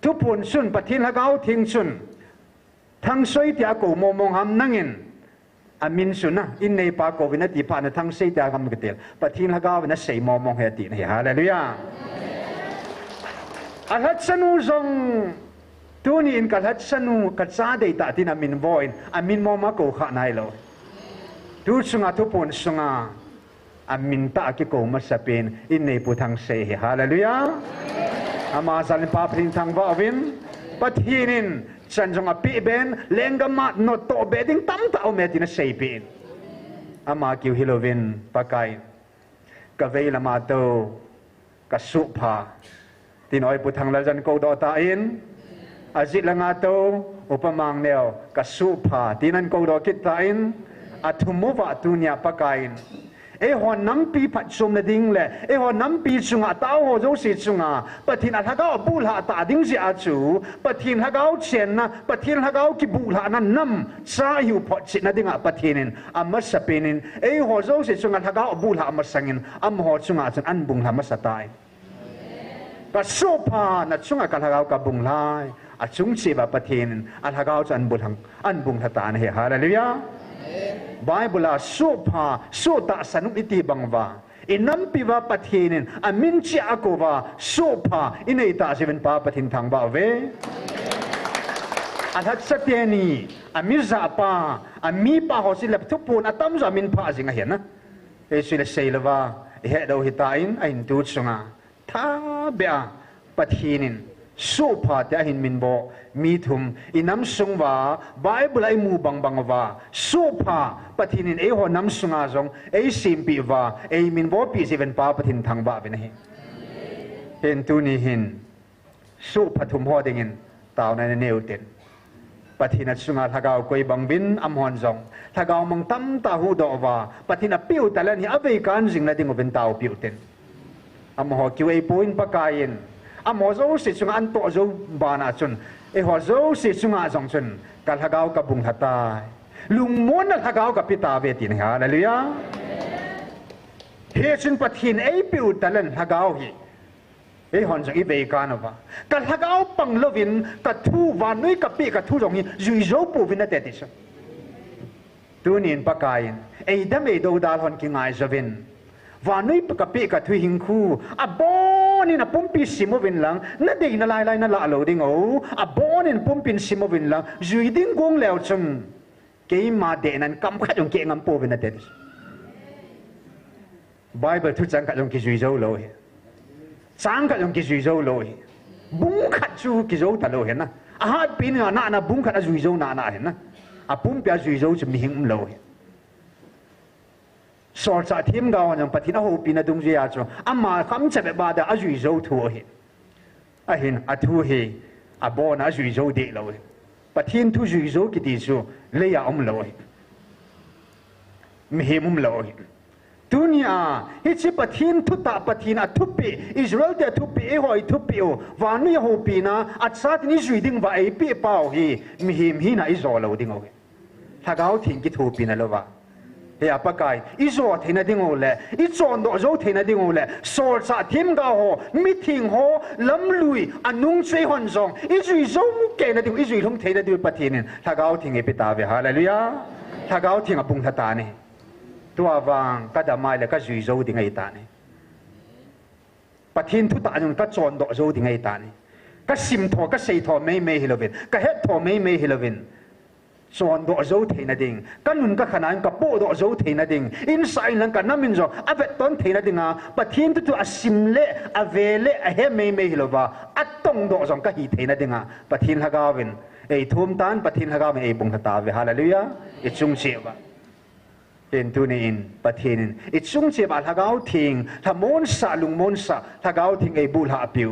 Tu pun sun patin lagau ting sun, thang sei ti aku momong ham nangin amin suna in nei pa ko vina ti pa na thang sei ta kam ketel pathin la ga na sei mo mong he ti na hallelujah alat sanu zong tuni in kalat sanu ka cha dei ta tin amin voin amin mo ma ko kha nai lo tu sunga tu pon sunga amin ta ki ko ma sapin in nei pu thang sei hallelujah ama san pa prin thang va win pathinin san jong a pi ben lengama no to beding tam ta o metina sei pin ama kiu hilovin pakai ka veila ma to ka su pha tinoi pu thang la jan ko do ta in azit la nga to upamang neo ka su pha tinan ko do kit ta in athumuwa tunya pakain e ho nam pi phat sum na ding le e ho nam pi chunga taw ho jo si chunga pathin a thagao bul ha ta ding ji a chu pathin hagao chen na pathin hagao ki bul ha na nam sa yu pho chi na dinga pathinin amma sapinin e ho jo si chunga thagao bul ha ma sangin am ho chunga chan an bung ha ma satai ka sopa na chunga ka thagao ka bung lai a chung chi ba pathin a thagao chan bul hang an bung tha ta na he hallelujah Bible sopa sota sanu iti bangwa inam piwa pathinin amin chi akova sopa inei ta seven pa pathin thang ba ve athat satyani amiza pa ami pa hosilap thupun atam zamin pha jinga hena e sile seilwa he do hitain ain tu chunga tha bia pathinin sopa ta hin min bo mi thum inam sungwa bible ai mu bang bangwa sopa pathinin e ho nam sunga jong e simpi wa e min bo pi seven pa pathin thang ba be nahi hen tu ni hin sopa thum ho dingin taw na ne neuten pathina sunga thagao koi bang bin am hon jong thagao mang tam ta hu do wa pathina piu talan hi ave kan jing na ding ben taw piu ten am ho kiwei point pakain amo zo si chunga an to zo bana chun e ho zo si chunga jong chun kal hagao ka bung hata lung mon na hagao ka pita ve tin hallelujah he chun pathin ei piu talan hagao hi e hon jong i be kanova kal hagao pang lovin ka thu van noi ka pi ka thu jong hi zui zo pu vin na te ti sa tunin pakain ei dam ei do dal hon ki ngai zavin vanui ka pi ka thu hing khu abon in a pumpi simovin lang na de na lai lai na la lo ding o abon in pumpin simovin lang zui ding gong leo chung ke ma de nan kam kha jong ke ngam po vin na te bible thu chang ka jong ki zui zo lo he chang ka jong ki zui zo lo he bung kha chu ki zo ta lo he na a ha pin na na bung kha zui zo na na he na a pum pya zui zo chu mi hing lo he sor cha thim ga wan pathina ho pina dung ji a chu amma kham che be ba da a zui zo thu he a hin a thu he a bon a zui zo de lo he pathin thu zui zo ki ti chu le ya lo he mi he lo he dunia hi chi pathin thu ta pathin a thu pi Israel de thu pi e hoi thu pi o wan mi ho pi na a chat ni zui ding wa e pi pao hi mi him hi na i zo lo ding o he thagao thing ki thu pi na lo wa he apakai izo thena dingo le ichon do zo thena dingo le sor cha thim ga ho meeting ho lam lui anung chei hon zong izui zo ke na ding izui thum thena du pathin thagao thing e pita ve hallelujah thagao thing apung thata ne tua wang ka da mai le ka zui zo ding ai ta ne pathin thu ta jong ka chon do zo ding ai ta ne ka sim tho ka sei tho mei mei hilovin ka het tho mei mei hilovin chon do zo theina ding kanun ka khanan ka po do zo theina ding inside lang ka namin zo avet ton theina dinga pathin tu asim le avele a he me me hilova atong do zong ka hi theina dinga pathin hagawin ei thum tan pathin hagawin ei bung ta ve hallelujah e chung chewa ten tu ni in pathin e chung chewa hagaw thing thamon sa lung mon sa hagaw thing ei bul ha piu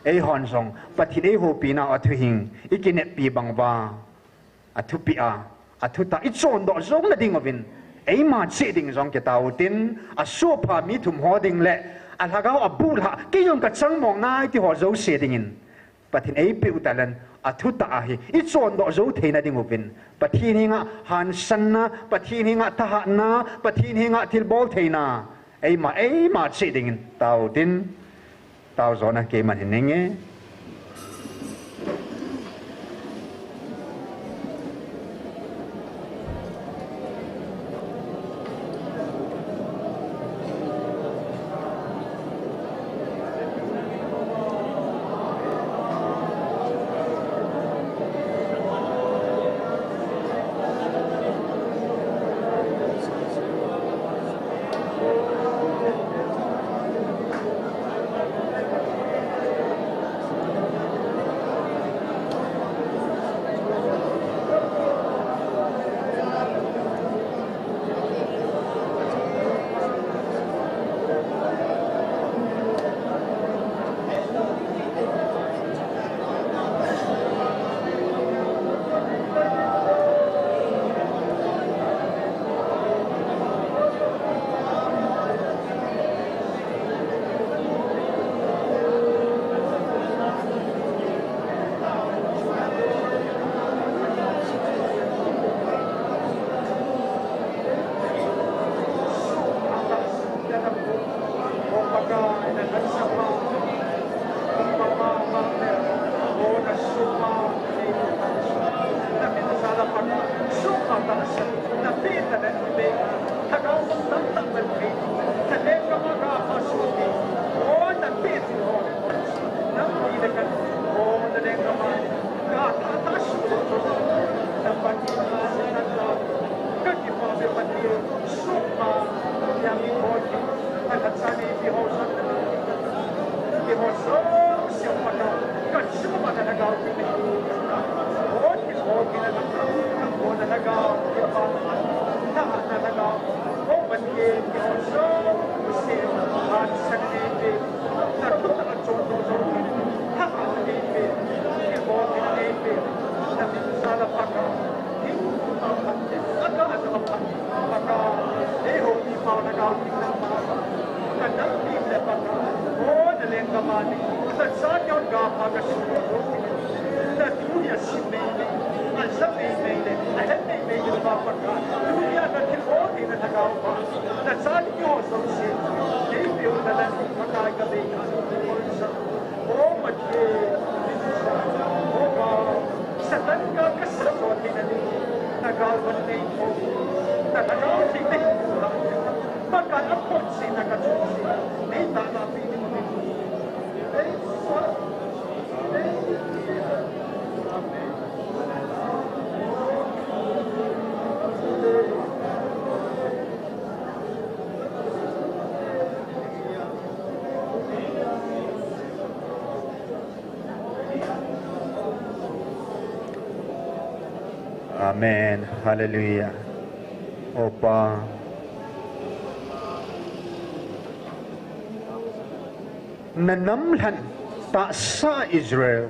ei hon zong pathin ei ho pina athu hing ikine pi bangwa athupia athuta ichon do zong na ding ovin eima che ding zong ke tautin asopa mi thum hoding le alhagao abulha ke yon ka changmong nai ti ho zo se ding in pathin ei pe utalan athuta a hi ichon do zo theina ding ovin pathin hinga han sanna pathin hinga tha na pathin hinga thilbol theina eima che ding in tautin tau zona ke man hinenge Amen. Hallelujah. Opa. Nanamlan ta sa Israel.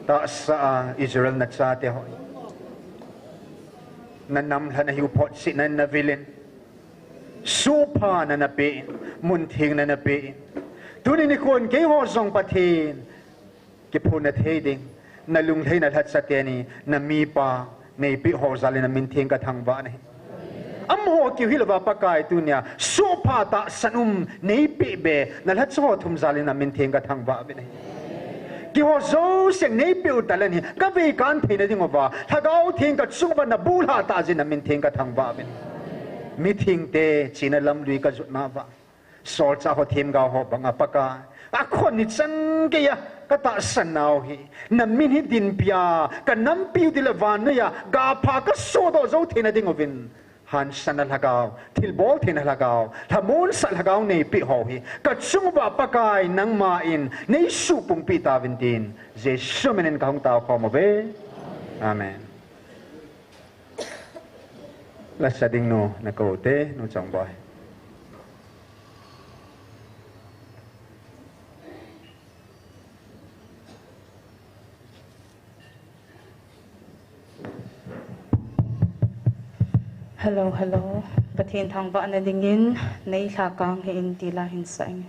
Ta sa Israel na sa te hoy. Nanamlan na hiupot si na navilin. Supa na napiin. Munting na napiin. Tunin ni kun kay hosong patin. Kipunat heding. Nalunghay na lahat sa tiyani na mi pa na ipi hosali na minting katangba na. Amho kiwhilwa pakay tu niya sopa ta sanum na ipi be na lahat sa hotum zali na minting katangba na. Kihozo siyang na ipi utalan ni gabi kante na din ba tagaw ting katsungba na bula ta zin na minting katangba na. Meeting te chinalam lui ka zutna ba. Sol sa hotim ga ho banga pakay. Ako ni chan kaya kata sanaw hi namin hi din pia kanampiw dilavan na ya gapa ka sodo zo tina ding ovin han sanalagaw tilbol tinalagaw hamon salagaw nei pi ho hi katsung ba pakay nang main nei supung pitavin din je sumenen ka hong tao ko mo be amen la sading no nakote no chang boy Hello, hello. Batin thang ba na dingin nay lakang hin tila hin sang.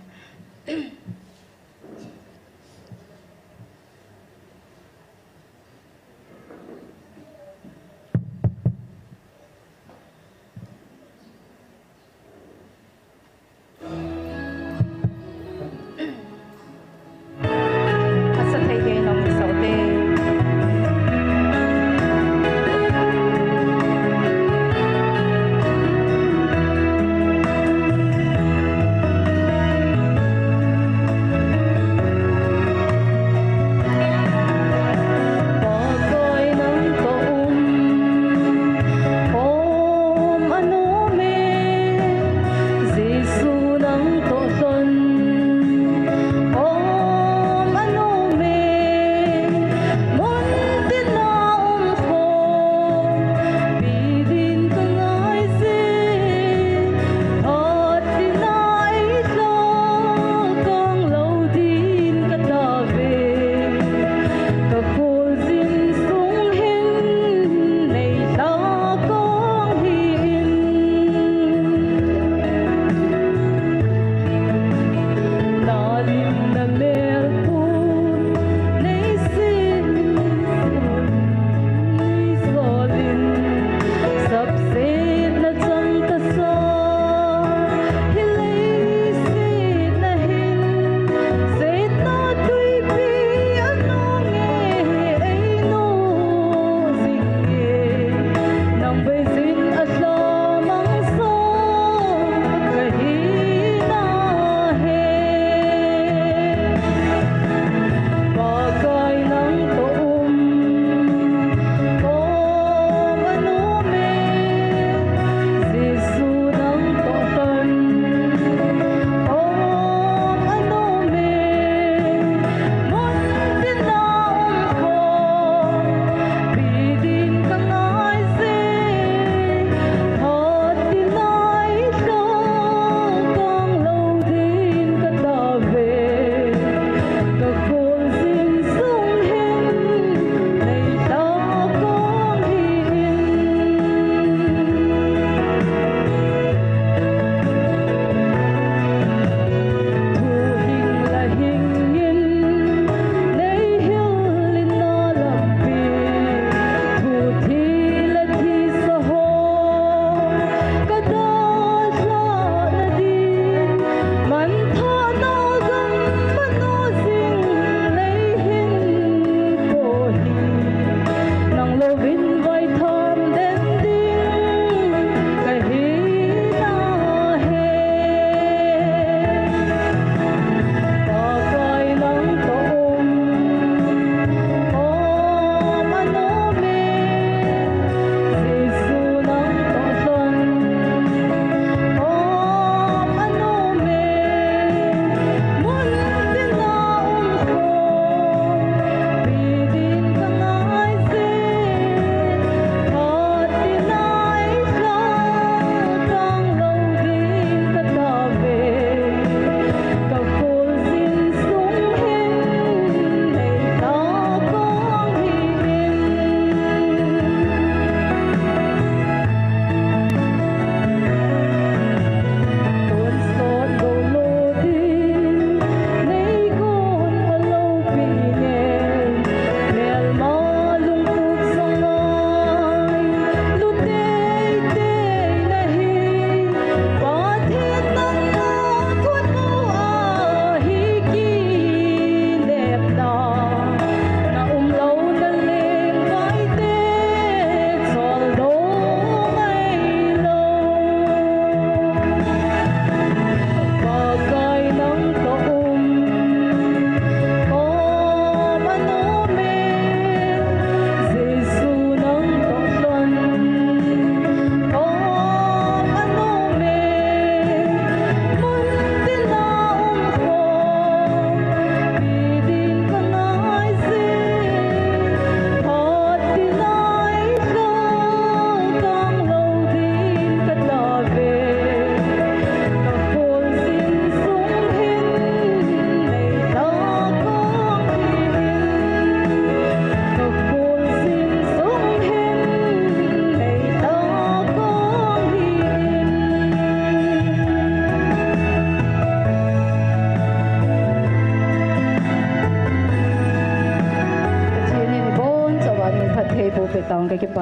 วยตองก็ไป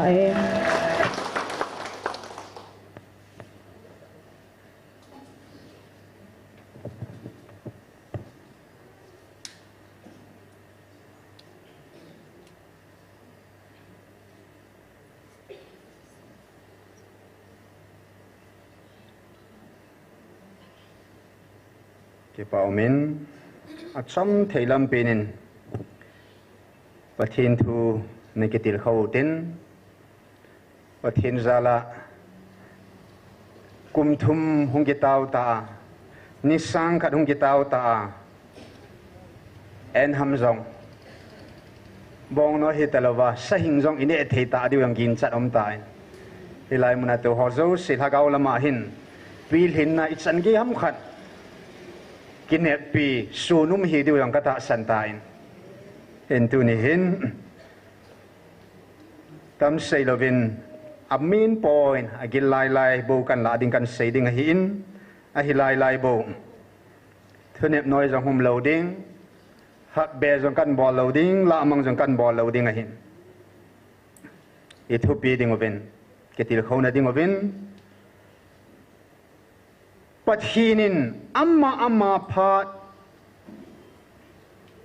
เป่ามินอัศมเทลัมปีนินประเทศทูในกิติลเขาตินประเทศซาลากุมทุมหงกิตาวตานิสังขัดหงกิตาวตาเอ็นฮัมซองบองโนฮิตลวาสหิงซองอินเอเทตาดิวังกินจัดอมตายเวลามุนาตัวฮอโซสิทากาวละมาหินปีลหินนาอิสันกีฮัมขัดกินเนปีสูนุมฮีดิวยังกะตะสันตายเห็นตุนี่เห็นตำเซลวินอัมมินปอยอากินลายโบกันลาดิงกันเซดิงหินอาฮิลายโบเธอเนบน้อยจังหุมโลดิงฮักเบจังกันบอลโลดิงละมังจังกันบอลโลดิงหินอิทุปีดิงวินเกติลเขานาดิงวินปัจจุบันอัมมาพาด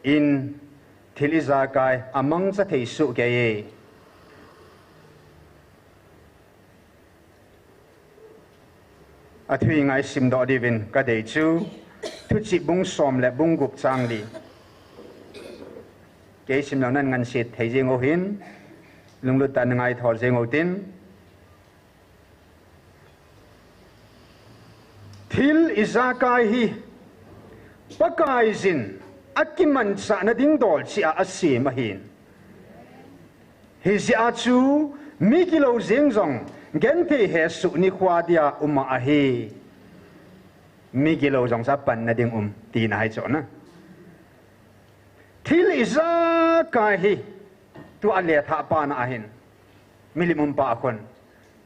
อินทิลิซากายอามังจะเทสุเกยอาทุยงไงสิมดอดีวินก็เดจูทุจิบุงสอมและบุงกุบจางลีเกยสิมเหล่านั้นงันสิทธิ์เทจิงโอหินลุงลุตันไงถอดเจงโอตินทิลอิซากายฮีปะกายซินอักิมันสะนดิ้งดอลชีอาสีมาหินฮิซิอาจูมิกิโลเซงซองเกนเทเฮสุนิควาดียอุมาอาฮีมิกิโลซองซาปันนดิ้งตีนายจอนะทิลอิซากายฮีตัวอัลเลธาปานาหินมิลิมุมปาคน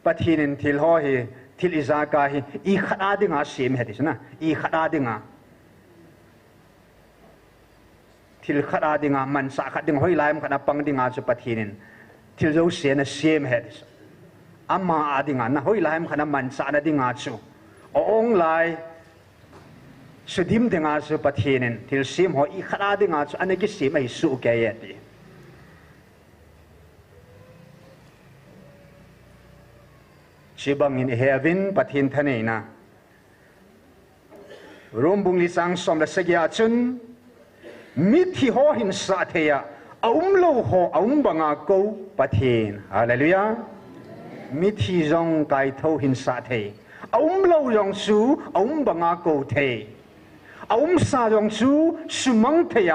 ปะทีนินทิลฮอฮีทิลอิซากาฮีอีขัดอาดิงาเสียมเหตุนะอีขัดอาดิงาทิลขัดอาดิงามันสักขัดดิงห้อยลายมันขัดปังดิงาจุปทีนินทิลเจ้าเสียนะเสียมเหตุอามาอาดิงานะห้อยลายมันขัดมันสักนะดิงาจุองลายสุดิมดิงาจุปทีนินทิลเสียมห้อยอีขัดอาดิงาจุอันนี้ก็เสียมไอ้สุเกยตีชิบังอินเฮวินปะทินทะเนนะรวมบุงลิสังสมละสกยาจุนมิที่หอหินสาเทียอาโลหออาบังอาโกปะทินฮาเลลูยามิที่จงไกทอหินสาเทียอาโลยองสูอาบังอาโกเทอาสายองสูสุมังเทีย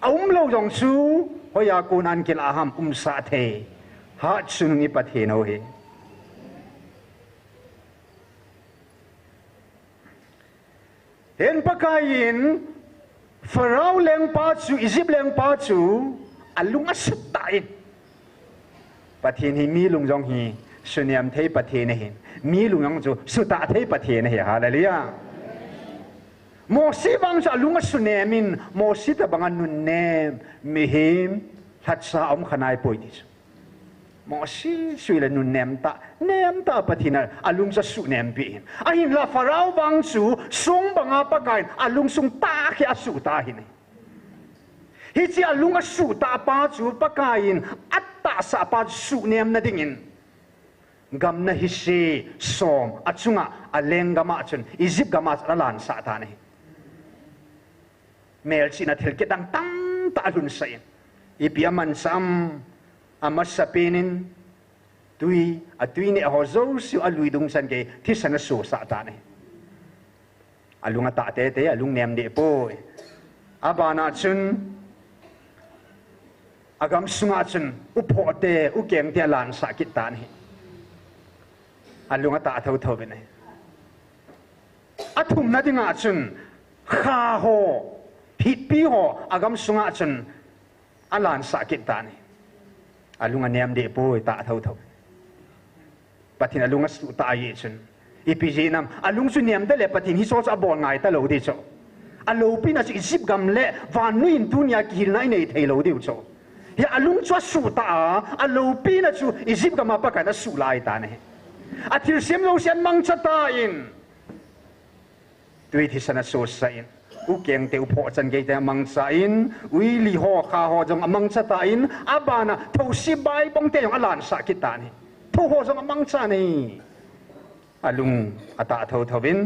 อาโลยองสูหอยากูนันกิลอาหัมสาเทียฮาจุนนิปะทินโอเฮเห็นปะกายินฟาราเลงปาจูอียิปต์เลงปาจูอัลลุงอัสตายประเทศนี้มีลุงจงฮีสุนียมเทประเทศนี้มีลุงจงจูสุตาเทประเทศนี้ฮาเลลูยาโมซีบังจะลุงอัสุนียมินโมซีตะบังนุนเนมมิฮิมทัดสาอมขนายป่วยดิสโมซีสุยเลนุนเนมตาปะทินาอาลุงจะสุเนมปีนอาหินลาฟาราบังสูสงบังอาปะกายอาลุงสงตาเขียสุตาหินฮิจิอาลุงสุตาปาจูปะกายินอัตตาสาปาสุเนมนาดิ่งินกัมนาฮิเซสอมอัจุงะอาเลงกามาจุนอียิปต์กามาละลานสาตานีเมลชินาเทลเกดังตั้งตาลุนเซนอีพิอามันซัมอามัสสเปนินตุยเนี่ยฮอโซสิอาลุยดุงสันเกที่สันสูสาตานีอาลุงตาเตอาลุงเนมเดโปอาบานาจุนอากำสุงาจุนอุปโภเตอุเกงเทียลานสากิตานีอาลุงตาเท่าเป็นไงอาทุ่มนาดิงาจุนข้าโหผิดปีโหอากำสุงาจุนอาลานสากิตานีอาลุงเนมเดโปตาเท่าปฏินาลุงสุตายจุนอีพีจีนัมอาลุงสุเนียมได้เลยปฏินิโซจะบอลไงตะโลดิโจอาลูปินัสอิสิบกำเละวานุอินทุนยากิลไนในเทโลดิโจ hi alung chwa su ta alo pi na chu Egypt ka ma pa ka na su lai ta ne athil sem lo sian mang chata in tui thi sana so sa in u keng te u pho chan ge te mang sa in ui li ho kha ho jong amang chata in abana tho si bai bong te yong alan sa ki ta ni tho ho jong amang cha ni alung ata tho thawin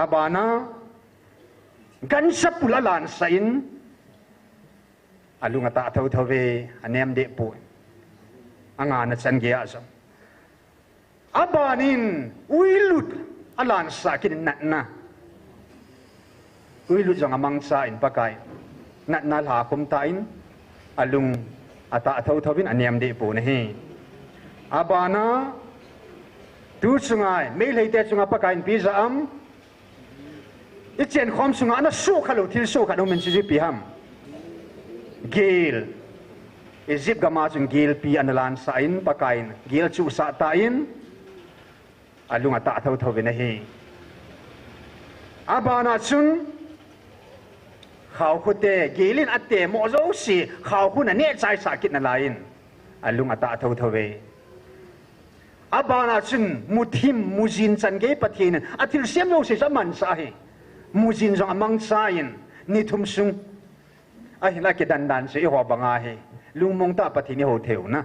abana gan sa pula lan sa in alung ata tho thove anem de pu anga na chan ge a so abanin uilut alan sa kin na uilut jong amang sa in pakai na la kum ta in alung ata tho thovin anem de pu na hi abana tu sungai me leite chunga pakai in pizza am ichen khom sunga na su khalo thil su khalo men chi pi ham gil Egypt gama chung gil pi analan sa in pakai gil chu sa ta in alung ata tho thovin na hi abana chung khao khu te gilin atte mo zo si khao khu na ne chai sa kit na lain alung ata tho thove abana chun muthim mujin chan ge pathin athil sem lo se saman sa hi mujin jong amang sa in ni thum sung a hi la ke dan dan se ho banga he lungmong ta pathini ho theu na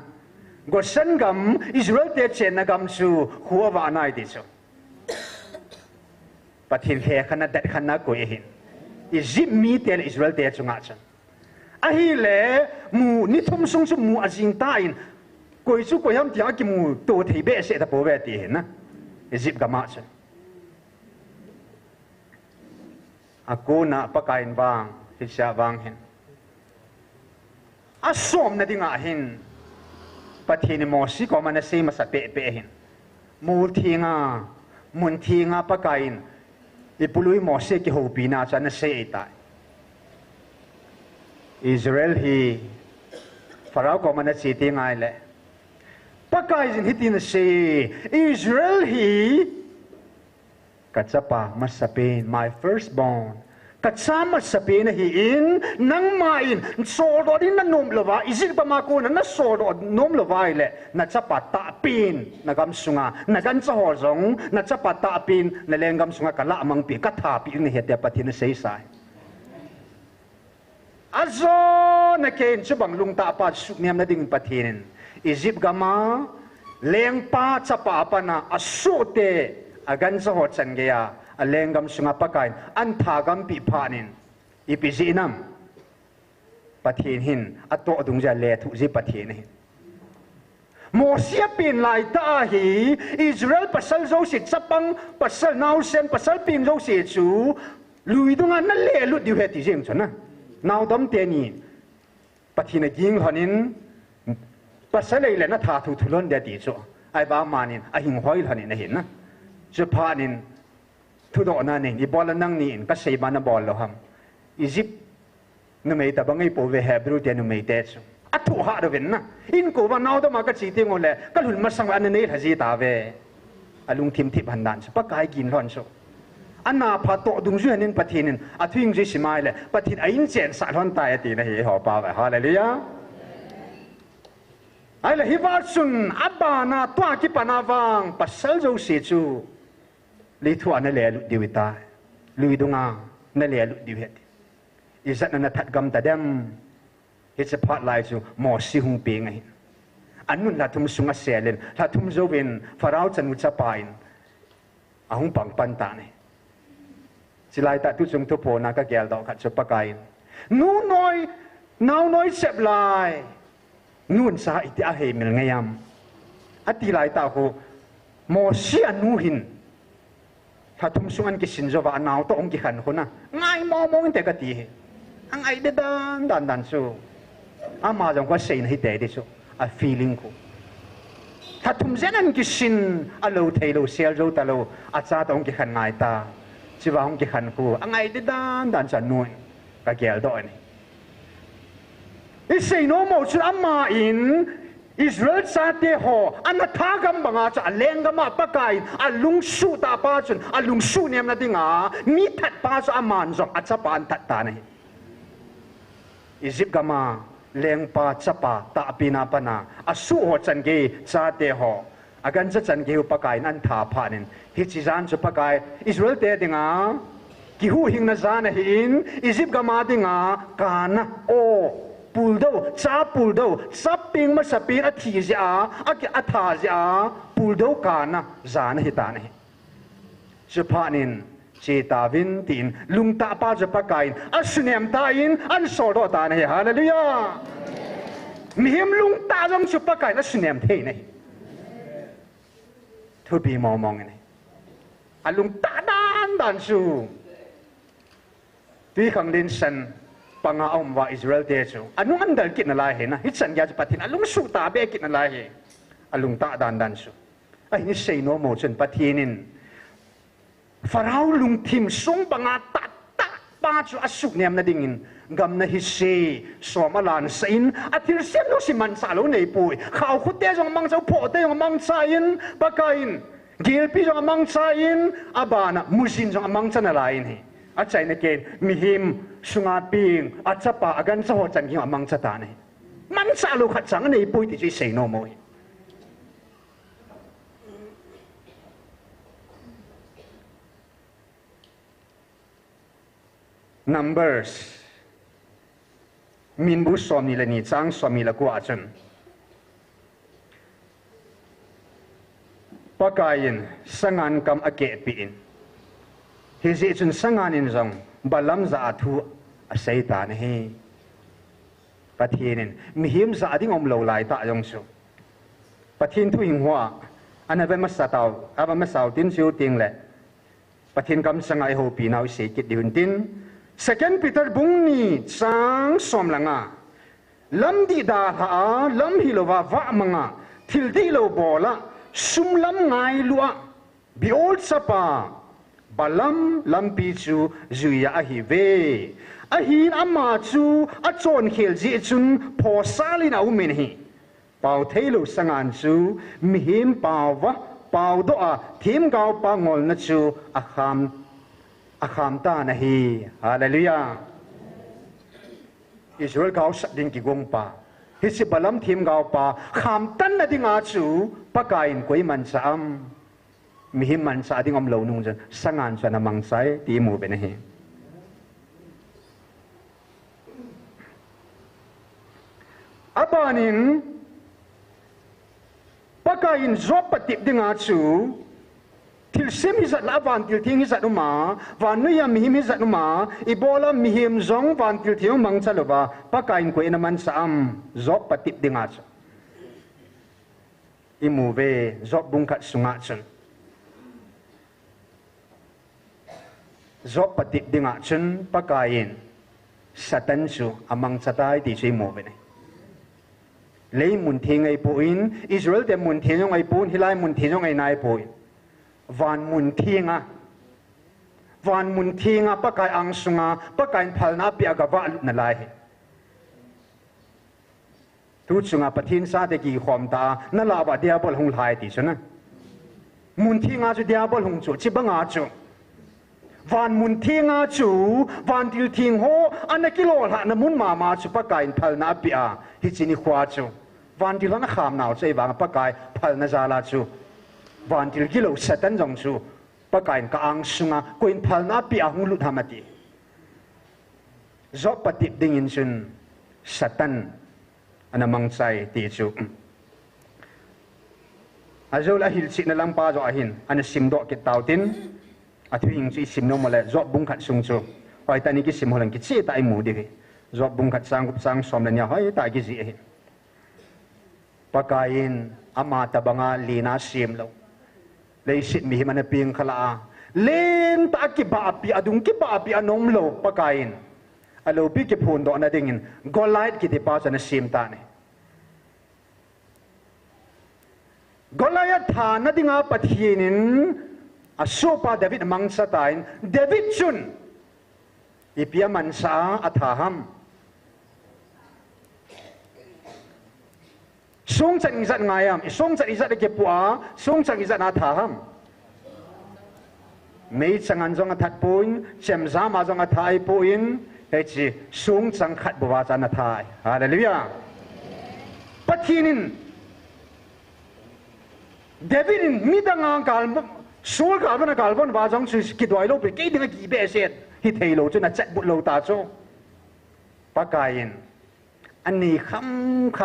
go san gam Israel te chen na gam su huwa wa nai ti so pathin he khana dat khana ko e hin Egypt mi tel Israel te chunga chan a hi le mu ni thum sung su mu ajing ta in koi chu koi ham tia ki mu to thei be se ta po ve ti hin na Egypt ga ma chan ako na pakain bang hisya bang hin asom na dinga hin pathini mo si ko man se ma sa pe pe hin mu thinga mun thinga pakain ipului mo se ki ho pi na cha na se ta Israel hi farao ko man chi ti ngai le pakai jin hitin se Israel hi kachapa masapen my firstborn kachama sapen hi in nang main so do din na nom lova Egypt pa ma ko na so do nom lova ile na chapa ta pin na gam sunga na gan cha ho jong na chapa ta pin na lengam sunga kala amang pi ka tha pi ni hete patin sei sai azo na ken chubang lung ta pa su niam na ding patin Egypt gama leng pa chapa pa na asote agan sa ho chan ge ya alengam sunga pakain an thagam pi phanin ipizinam pathin hin ato dung ja le thu ji pathin hin mosia pin lai ta hi Israel pasal zo si chapang pasal nau sen pasal pin zo si chu lui dunga na le lu diu he ti jeng chona nau dam te ni pathina ging hanin pasal le na tha thu thulon de ti cho ai ba manin a hing hoi hanin na hin na chu phanin thu do na ning i bol nang ni in ka sei ba na bol lo ham Egypt nu mei ta bangai po ve Hebrew te nu mei te chu athu ha do ven na in ko ba naw da ma ka chi ti ngole ka lun ma sang an nei haji ta ve alung thim thip han dan chu pa kai gin lon chu anna pha to dung ju hanin pathinin athing ji simai le pathin ain chen sa lon ta ya ti na hi ho pa va hallelujah ai la hi va sun abana twa ki panawang pasal jo si chu li thu an le lu diwita lui dunga na le lu diwet izat na that gam ta dem it's a part lai chu mo si hung pe ngai anun la thum sunga selen la thum zo ben farao chanu cha pain ahung pang pan ta ne silai ta tu chung tu po na ka gel do khat chu pakai nu noi nau noi sep lai nun sa iti a he mil ngayam ati lai ta ko mo si anu hinถ้าทุ่มสุงันกิสินจว่าหนาวต้องกิขันคนน่ะง่ายมองแต่กะตีอังไอเดดันสู้อามาจังก็เสียนให้เตะดิสู้a feeling กูถ้าทุ่มเจนันกิสินอาโลเทโลเซลโจตาโลอาจารย์ต้องกิขันง่ายตาชีวะต้องกิขันกูอังไอเดดันจะนุ่ยกะเกลดอยนี่ไอเสียโนโมชุดอามาอินIsrael sa te ho anathagam banga cha lengama pakai alung su ta pa chun alung su nem na dinga mi that pa sa aman jong acha pan that ta nei Egypt gama เลงปาจะปาตาปีนาปนาอสุโหจันเกจาเตหออากันจะจันเกอุปกายนันทาพานินฮิจิจานจุปกายอิสราเอลเตดิงากิหูหิงนาจานหินอียิปต์กามาดิงากานะโอปูลโดซาปูลโดซับปิงมาสปีนอธิจิอาอัฐาจิอาปูลโดกานะจานหิตานิจุพานินเจตาวินตินลุงตาปาจุปกายอัศเนมตาอินอันโซโดตานิฮาเลลูยามีหิมลุงตาจงจุปกายอัศเนมเทนิทุบีมองนี่อันลุงตาดันสูที่ขังดินสันปังอาอมว่าอิสราเอลเตจูอันนู้นอันเดินกินอะไรเห็นนะฮิตสัญญาจะปฏิทินอันลุงสุตาเบกินอะไรเห็นอันลุงตาดันสูไอ้นี่เซโนโมจนปฏิทินฟาราห์ลุงทิมส่งปังอาตัดป้าจูอสุกเนี่ยมันดิ่งกำนัฮิเซสวมาลานสินอาทิตย์เสียนุสิมันสาลุในปุยข่าวคุดเตจงมังเจ้าพ่อเตจงมังใจนปากายนเกลปีจงมังใจนอาบานะมุสินจงมังจันอะไรนี่อาจารย์ในเกณฑ์มีหิมสุงาปิงอาจจะปะอากันสะหัวจันกิมมังจัตานี่มันสาลุขัดสังในปุยที่จะเซโนโมยNumbers มินบุษมีละนี่จังสมีละกว่าจนปากายินสังานกำอเกะปีนฮิจิจนสังานินจงบาลัมจะอาทูอาศัยตานี่ปะเทนินมีหิมจะอดิ่งอมเหลาไหลตาจงสูปะเทนทุยิงหัวอันนั้นเป็นมัสตาวอันนั้นมัสตาวตินชิวติงแหละปะเทนกำสังไอโฮปีนาวเสกิดดิหุนตินSecond Peter bungni sang somlanga lam di da ha lam hilova va manga thil di lo bola sumlam ngai lua bi ol sapa balam lampi chu zuya a hi ve a hin ama chu a chon khel ji chun pho salina umin hi pau thailo sangan chu mihim pawa pau do a thim gao pa ngol na chu a khamอาคามตานะฮีฮาเลลูยาอิสราเอลเขาสัตดิงกิกงปาฮิสิบาลัมทีมเขาปาขามตันนะดิงอาจูปะกายนกุยมันสามมีหิมันสาดิงอมเหลานุงจันสังานชนะมังไซตีมูเป็นนะฮีอาบานินปะกายนจบปฏิบดิงอาจูทิลเซมิจัดละวันทิลทิ้งจัดนุมาวันนี้ยังมีหิมจัดนุมาอีโบลามีหิมจงวันทิลทิ้งมังจัลวะปากายนกุยนมันสามจบปฏิบดิงาจอิมูเวจบบุงกัดสุงาจนจบปฏิบดิงาจนปากายนสัตันจูอามังจัตายที่ช่วยมูเวเนเลยมุนทิ้งไอปูอินอิสราเอลแต่มุนทิ้งยงไอปูนฮิไลมุนทิ้งยงไอนายปูอินวันมุนทิ้งปะกายอังสุงาปะกายพัลนาปีอากาวัลนั่นไรทุกสุงาปะทินซาเตกีขอมตานั่นลาบะเดียบอลหงไทยติชนะมุนทิ้งจุเดียบอลหงจูจิบังอาจูวันมุนทิ้งจูวันทิลทิ้งโฮอันนั้นกิโลละนมุนมาจูปะกายพัลนาปีอาฮิจินิขวาจูวันทิลนั้นขามหนาวใจวางปะกายพัลนาจาลาจูวันที่กิโลเซตันจงสูปะกายนกอังสุงากุยนพัลนาปีอาหุลุธรรมติจบปฏิบดิ่งจุนเซตันอันนั้นมังใจตีจูอาจจะละหิลสินลังปาจอหินอันนั้นสิมดอกกิตาวตินอาทิตย์ยิงจีสิมโนมาเลยจบบุงขัดสุงจูไอ้ตานี้กิสิมหัวหลังกิจีตายมูดีจบบุงขัดสังกุปสังสมเลนยาไอ้ตายกิจีปะกายนอามาตะบังอาลีนาสิมโลเลยสิมีมันเพียงขลาเล่นตากิบาปีอดุงกิบาปีอนมโลปะกายนอโลบิกิพูนดอกนาดิ่งกอลไลท์กิติปาจันสิมตานี่กอลไลท์ฐานนาดิ่งอาปะทีนินอโซปาเดวิดมังสตายน์เดวิดจุนอีเปียมันสาอัฐาหัมสงจันอิจัดไงอ่ะสงจันอิจัดเก็บปัวสงจันอิจัดนาถาหัมไม่จังอันจงอัฐปุยเชมซามาจงอัฐไอปุย เฮจิสูงจังขัดบวาจานาทายฮาเลลูยาปะทีนินเดวิดินมีดังกาลสูงกาลบนกาลบนวาจงสุกิดไว้โลไปกี่ดึงกี่เบสเซตฮิตเฮโลจนจัดบุโลตาโจปะกายินอันนี้ค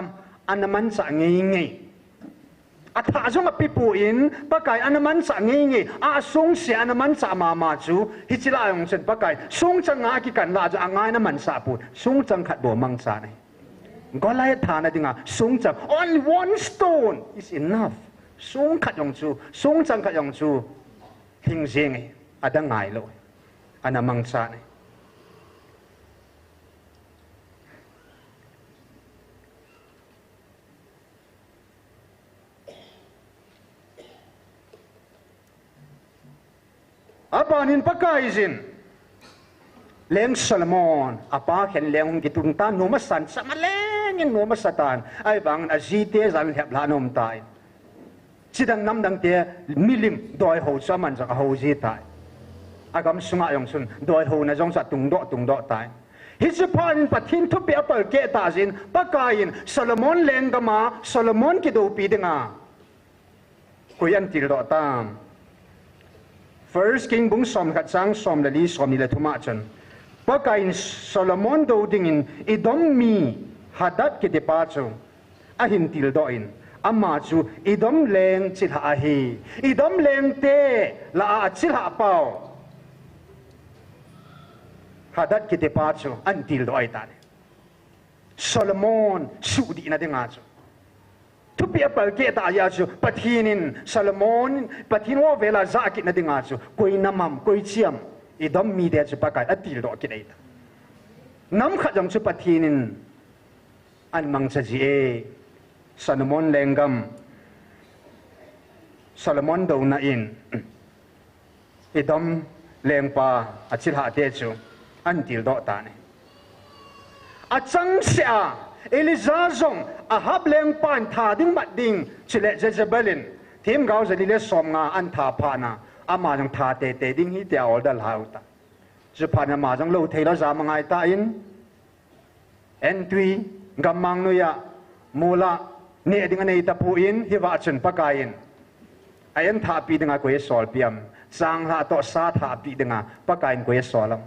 ำอันนั้นมันจะไงอาถ้าจงอภิปูอินปะกายอันนั้นมันจะไงอาสงเสียอันนั้นมันจะมาจูฮิจิลายองเซนปะกายสงจังอากิกันลาจะอ่างายนั้นมันจะปูสงจังขัดบ่มังจานี่ก็ไล่ฐานดิงาสงจัง only one stone is enough สงขัดยองจูสงจังขัดยองจูทิ้งเสียงอาดังไงเลยอันนั้นมังจานี่อาปานินปะกายสินเลงซาลมอนอาปาเห็นเลงกิตุนตานโนมัสันสมาเลงยังโนมัสตานไอ้บางอาจีเตจันเห็บลานอมตายจิดังน้ำดังเตะมิลิมดอยหูสามันจากหูจีตายอากำสุงายองสุนดอยหูน่ะจงสัตตุงโดตายฮิจพานินปัทินทุบเปียเปิลเกตาสินปะกายินซาลมอนเลงกมาซาลมอนกิดูปีดึงอาคุยันติลโดตามFirst King bung som khat sang som la li som ni la thuma chan pakain Solomon do dingin idom mi hadat ke de pa chu a hin til do in ama chu idom leng chil ha hi idom leng te la a chil ha pau hadat ke de pa chu an til do ai ta Solomon su di na de nga chuทุบเปียเปิลเกตายาจูปะทีนินซาลมอนปะทีนว่าเวลาจากินนาดิงาจูกุยน้ำมันกุยเชียมอีดอมมีเดียจูปะกายอติลดอกินไอ้ตาน้ำขัดยังจูปะทีนินอันมังจะจีเอซาลมอนเลงกัมซาลมอนดูน่าอินอีดอมเลงปาอชิลหาเตจูอันติลดอตาเนอาจังเสียเอลิซาซงอาฮับเลงปานทาดิ้งบัดดิ้งชิเลเจเจเบลินทีมเขาจะดิเลสอมงาอันทาพานาอามาจังทาเตดิ้งฮิตยาออดัลฮาวตาจะพานามาจังโลเทลจามังไงตาอินเอ็นทวีกัมมังนุยะมูลาเนดิ้งอันนี้ตาปูอินฮิวาชนปะกายินไอเอ็นทาปีดิ้งอากุยสอลเปียมสังหาโตซาทาปีดิ้งอาปะกายินกุยสอลัม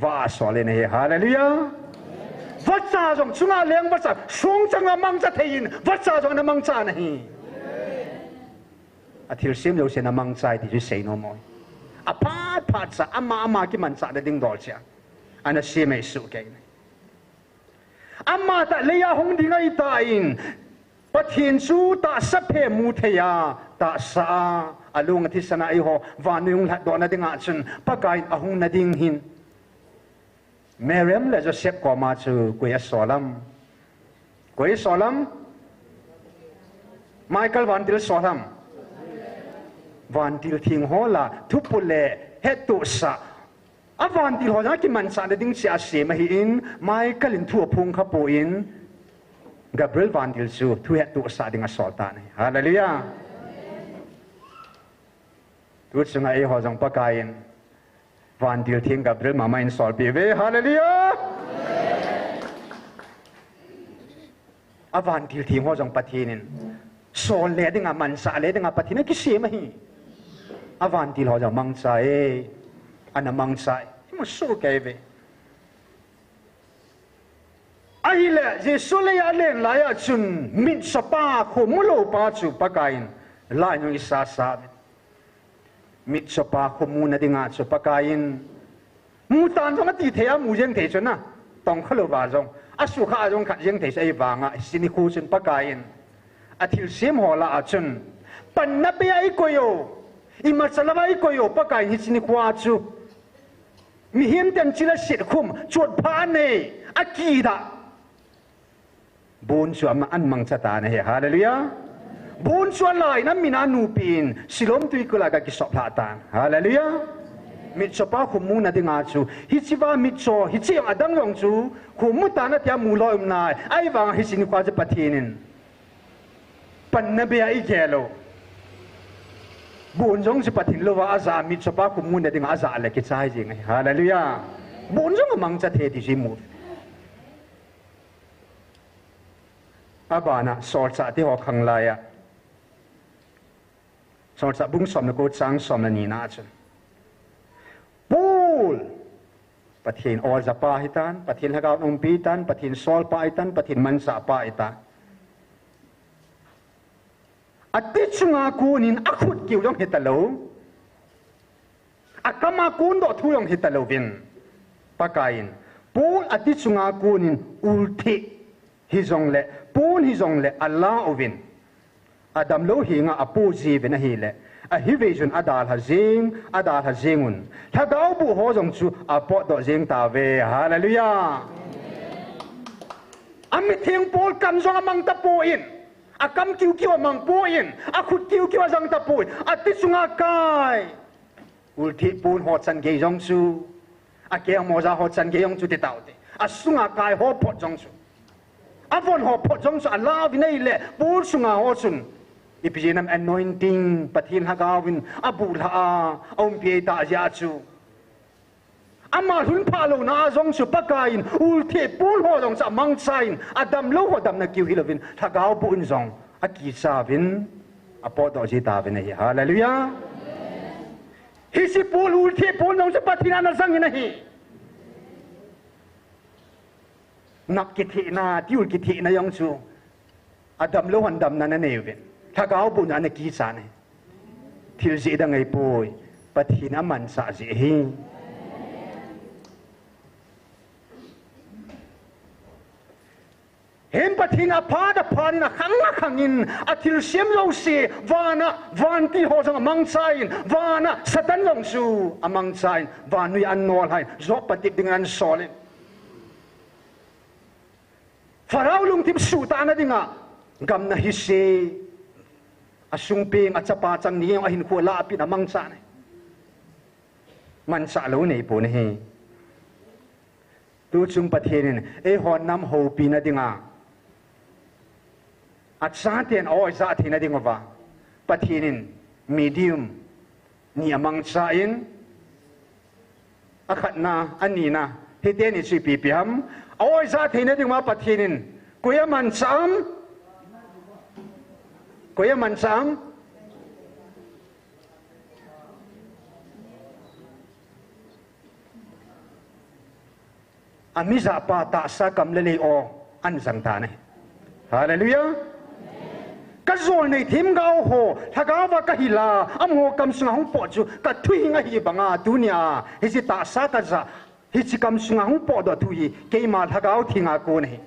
ว่าสอเลนเฮฮาเลลูยาวัดซาจงสุงาเลี้ยงวัดซาสงจังอามังจะเทียนวัดซาจงนามังจานะฮีอาทิลซิมเราเสนามังใจที่จะเสนอมอยอาพาดซาอามากิมันซาเดดิ้งดอลเชียอันนั้นเสียไม่สุกันอามาแต่เลียหงดิ้งไอตาอินปะทินสูตาสัพเพมูเทียตาสาอาลุงที่สนาไอโฮวานุงหลัดดอนาดิ้งอาชนปะกายอาหงนาดิ้งหินเมเรียมและโจเซฟก็มาจูกุยสอลัมไมเคิลวันติลสอลัมวันติลทิ้งหัวละทุบปุเล่เฮตุสะอาวันติลหัวนักกิมันสันเดดิ้งเสียเสียมาหินไมเคิลอินทั่วพุงขับปูอินกาเบรียลวันติลจูทุเฮตุสะดิ้งสอลตานฮาเลลูยาทุกสิ่งไอ้หัวจังปะกายนวันที่ทิ้งกับเรื่องมาไม่สอนปีเวฮาเลลูยาวันที่ทิ้งหัวจงปฏินินสอนเลี้ยงมันสาเลี้ยงปฏินินกิเสียไหมวันที่เราจะมังใจอันนั้นมังใจมันสู้กันเวไอ้เล่เยซูเลยอะไรหลายจุนมิดสปาขุมุโลปาจูปะกายนลายน้อยซาซามิชปาขมูนดิงาชปกายินมูตานจงตีเทียมูยังเทชนะต้องขลุ่บาจงอสุขาจงขัดยังเทชไอ้บางอ่ะสินิคูชนปกายินอาทิลเสียมหัวละจุนปันนับไปไอ้กุยโออิมาสลาวไอ้กุยโอปกายินสินิคูอาจูมีเห็นเต็มชิลสิทคุมจวดพานเนอากีดาบุญสวมอันมังชะตาเนฮาเลลูยาบุญส่วนลายนั้นมีนานูปีนสิลมตุยกุลากากิสอบลาตานฮาเลลูยามิจฉาขุมูนาดิงาจูฮิจิวามิจฉาฮิจิยังอดังยองจูขุมูตานาที่มูลอยนายไอ้วางฮิจินิควาจะปะทีนินปันนเบียอีเกโลบุญจงจะปะทินโลวาอาซามิจฉาขุมูนาดิงาอาซาอะไรกิจใจจริงฮาเลลูยา บุญจงมังจะเทติจิมูอาบานะสอดสะที่หอขังลายสอดสะบุ้งสมนกูจังสมนนีนาจันปูลปะเทียนออจะปาหิตันปะเทียนฮะกาวนุ่มปีตันปะเทียนซอลปาหิตันปะเทียนมันสะปาหิตันอติชุงอากูนินอคุดกิวยองเฮตโลอากามากูนโดทุยองเฮตโลวินปากายนปูลอติชุงอากูนินอุลทิฮิจงเลปูลฮิจงเลอัลลาฮ์วินอดัมโลหิงอาปูจีวินฮิเลอฮิเวจุนอดาลฮะเจงอดาลฮะเจงุนถ้าเกาบุโฮจงจูอาปอดเจงตาเวฮาเลลูยาอามิเทียงปูลกันจงมังตะปูอินอากำคิวมังปูอินอาขุดคิวจังตะปูอินอติสุงากายอุลทิปูลฮอดสันเกยจงจูอาเกียงโมซาฮอดสันเกยจงจูติตาวติอาสุงากายฮอพอจงจูอาวนฮอพอจงจูอัลลาฮ์วินัยเลปูลสุงาฮอจุนอิปิเจนัม anointing ปะทินฮากาวินอบูลฮาอมเปียตาญาจูอามาหุนพาโลนาจงจูปะกายินอุลทิปูลฮอจงจะมังไซน์อดัมโลฮอดัมนักกิวฮิลวินฮากาบุญจงอากิซาวินอปอดอจิตาวินฮาเลลูยาฮิซิปูลอุลทิปูลจงจะปะทินานะซังนะฮีนักกิทินาที่อุลกิทินายองจูอดัมโลหันดัมนันเนวินถ้าเขาบุญอันนี้กี่สานที่จะได้ไงป่วยปะทินามันสาจิฮีเห็นปะทินาพาดพานินาขังอินอาทิลเสียมเราเสียวานะวานที่หัวจังมังไซน์วานะสตันลงสู่มังไซน์วานุยอันนอลให้จบปฏิบัติงานสอลินฟาราลุงทิมสูตานะดิงะกำนัฮิเซอาสุงเปงอาจปาจังนี้อาหินขัวลาปิดมังสานมันสาลูนี่ปูนี่ตูจุงประเทศนี่หอนน้ำโฮปีนะดิงะอาจารย์เทียนอ้อยซาทีนะดิงะว่าประเทศนี่มีดิมนี่มังสาอินอาขัดนาอันนี้นะที่เทียนนี่สิปีพิมอ้อยซาทีนะดิงะประเทศนี่กุยมันสามก็ยังมันซ้ำอามิซาปาตาสักำเลลีโออันสังตาเนฮาเลลูยาก็โจในทีมเกาโหถ้าเกาว่าก็ฮิลาอัมโหกำสุงหงปอจูก็ทุยงะฮีบังอาดุนียาฮิจิตาสักก็จะฮิจิกำสุงหงปอดทุยเกี่ยมาถ้าเกาทิ้งอากูนี่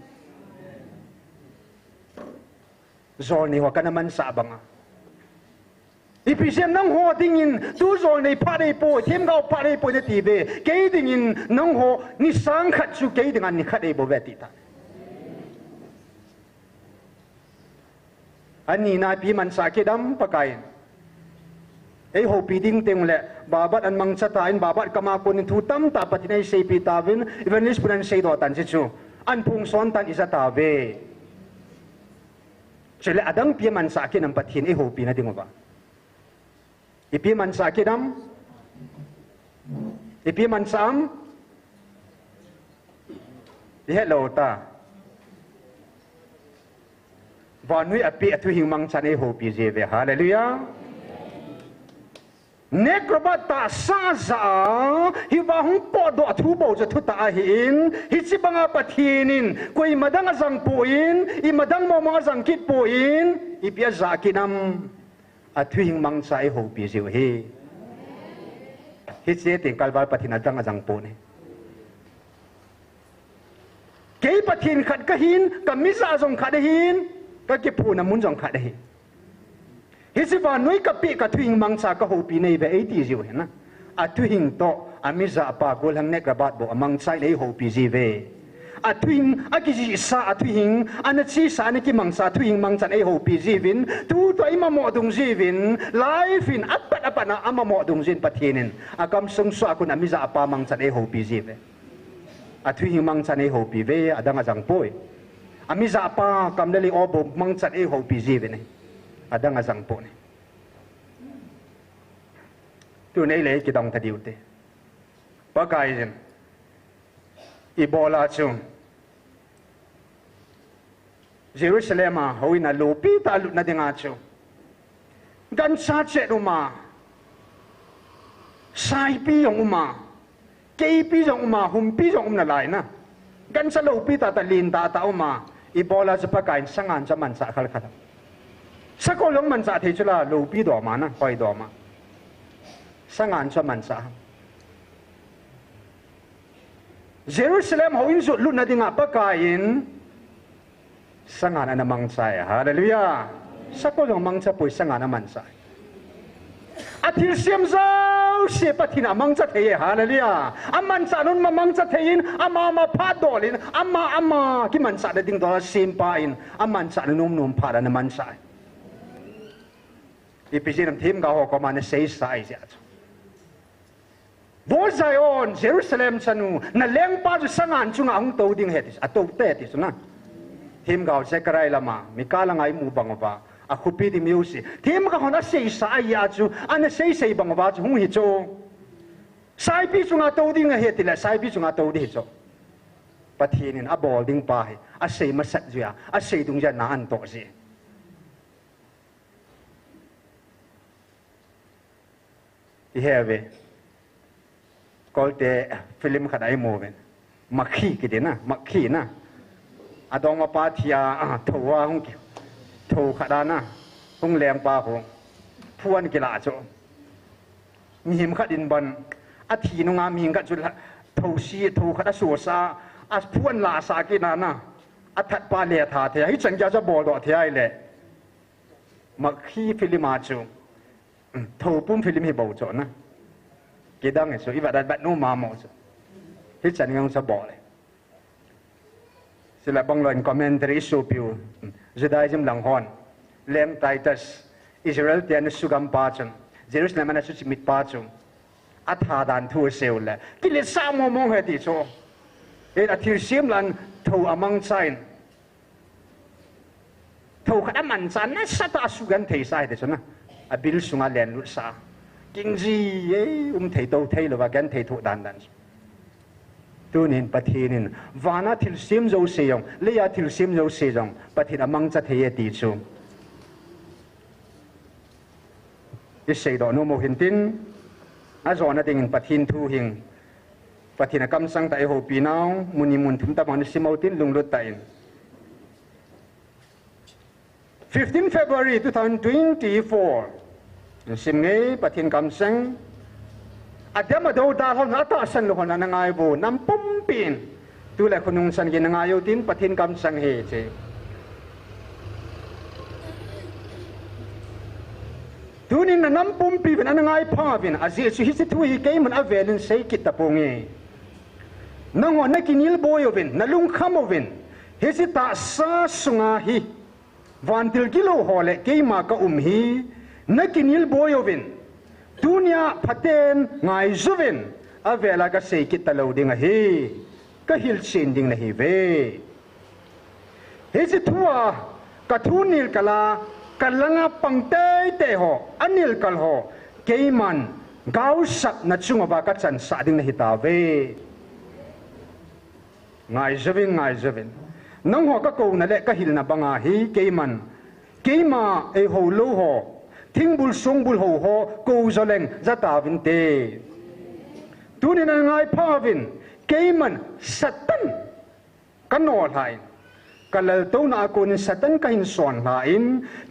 zol ni wakan naman sa abang ipisem nang ho tingin tu zol ni pare po them gao pare po na tibe kei dingin nang ho ni sang khat chu kei dengan ni khat e bo veti ta ani na pi man sa ke dam pakai ei ho pi ding teng le babat an mang cha ta in babat kama ko ni thu tam ta patinai sei pi ta vin evangelist punan sei do tan chu an phung son tan isa ta ve jadi adang pia man sakit nampak tin hobi nanti ngapa? Ipi man sakit dam, ipi man sam, lihat lauta. Vanui api atu hingmang cani hobi jeve. Haleluya. Nekrobat tak saza hibahung podo atubo jatuh tahin hiji banga patinin koi madang azang poin I madang momong azang kit poin ipia zakinam atu hingmang sai hobi jeve hiji tingkal bal patin adang azang poin kei patin khat kahin kamisa azong khadahin kakipuna mun jong khadahin hisiba noi kapi ka thuing mangsa ka hopi nei ve 80 jiu hena a thuing to amiza pa gol hang nek rabat bo amang sai nei hopi ji ve a thuing a ki ji sa a thuing an chi sa ne ki mangsa thuing mangsa nei hopi ji vin tu to ima mo dung ji vin life in apat apana ama mo dung jin pathinin akam sung so akun amiza pa mangsa nei hopi ji ve a thuing mangsa nei hopi ve adang ajang poi amiza pa kam le obo mangsa nei hopi ji ve nei adang azang po ni tu nei le ki dong thadiu te pakai jen อีโบลาจุเยรูซาเล็มฮอยนาลูปีตาลุนาดิงาจูกันชาเจรุมาไซปียงอุมาเกยปียงอุมาหุมปียงอุมนาไลนะกันสลูปีตาตะลินตาตาอุมาอีโบลาจะประกายสังงานจะมันสะขัดขัดสักคนลงมันสะเทจุลาลูปีดอมานะคอยดอมาสังงานจะมันสะเยรูซาเล็มฮอยสุดลุนาดิงาประกายสังงานอันมังใจฮาเลลูยาสักคนลงมังจะปุยสังงานมันใจอาทิตย์เสียมเจ้าเสียปฏินามังจะเทียฮาเลลูยาอามันจะนุนมามังจะเทียนอามาพาดอลินอามาที่มันจะได้ดิ้งตัวซิมปาอินอามันจะนุ่มพาดอันมันใจอีพิจิตรทีมเขาก็มาในเซย์ไซส์อ่ะบอสไซออนเยรูซาเล็มสนุนั่นเลี้ยงป้าจะสังงานจุงอาหงตัวดิ้งเหตุตัวเตะที่สุดนะทีมเขาเซกไรละมามีการละไงมูบังว่าอาคุปีดิมิวสิทีมก็คนนั้นเสียสายยาจูอันนั้นเสียบังว่าจูหงหิโจสายปีจุงอาตัวดิ้งเหตุละสายปีจุงอาตัวดิ้งโจปะทีนินอาบอลดิ้งไปอาเสียมาสัตจุยาอาเสียดุงจะนานโตสิที่เฮเวก็เตะฟิล์มขนาดไอโมเวนมักขี้กินนะมักขี้นะอาดองมาปาทิยาทัวหงกิทัวขนาดนะหงแรงปาหงพวนกีฬาโจมีหิมขัดินบันอาทีนุงามีกัดจุดทัวซีทัวขนาดสัวซาอาพวนลาสากินานะอาทัดปาเลียธาเทียให้จังจะบอกดอกเทียเลยมักขี้ฟิล์มมาโจทัวปุ่มฟิล์มให้บอกโจนะกิดังไงโซอีบัดบัดนู่มาหมดฮิจันยังจะบอกเลยสิละบังลอนคอมเมนต์รีสูปิวจะได้จิมหลังฮอนเลมไททัสอิสราเอลเตียนสุกัมปาจุนเยรูซาเล็มนั้นสุจิมิตปาจุนอัฐาดันทัวเซลเลยกิเลสามมองเหตุโซอาทิตย์เสียมลันทัวอมังไซน์ทัวขนาดมันสันนั่นสัตว์สุกันเทใส่เดชนะบิลสุงาเลนลุษากิงจีเทโตเทลว่ากันเทโตดันตัวนี้ปฏินินวานาทิลซิมโจเซียงเลียทิลซิมโจเซียงปฏินามังจะเทียตีจูอิเสดอนุโมหินตินอาจอนาติงปฏินทูหิงปฏินากำสังตะเอโฮปีนาวมุนิมุนทุมตะมันซิมเอาตินลุงลุตตะอิน 15 February 2024สิมเงยปฏินกำสังอาเดียมาดูดาวน์อัตสันลุคนนั้นง่ายบูน้ำปุ่มปีนตัวแหละคนนุ่งสันกินง่ายอยู่ที่ปฏินกำสังเหตุตัวนี้น้ำปุ่มปีนอันง่ายพาวินอาเจียสุฮิสิทุยเกยมันอเวลินเซกิตตะปงเงนังวันนักกินิลโบยวินนัลุงขามวินฮิสิตาซาสุงาฮีวันติลกิโลหอเลเกยมากะฮีนักกินิลโบยวินdunia paten ngai zuven avela ka seikit talo ding hi ka hil sin ding na hi ve he tua ka thunil kala kalanga pangtai te ho anil kal ho keiman gau sak na chunga ba ka chan sa ding na hi ta ve ngai zuven nang ho ka ko na le ka hil na banga hi keiman keima e ho lo hoทิ้งบุลสงบุลโหโหกูจะเล่งจะตาวินเตตัวนี้ง่ายพ่อวินเกมันสัตตันกันนอไทยกันเลยตัวนักคนสัตตันก็หินส่วนหลาย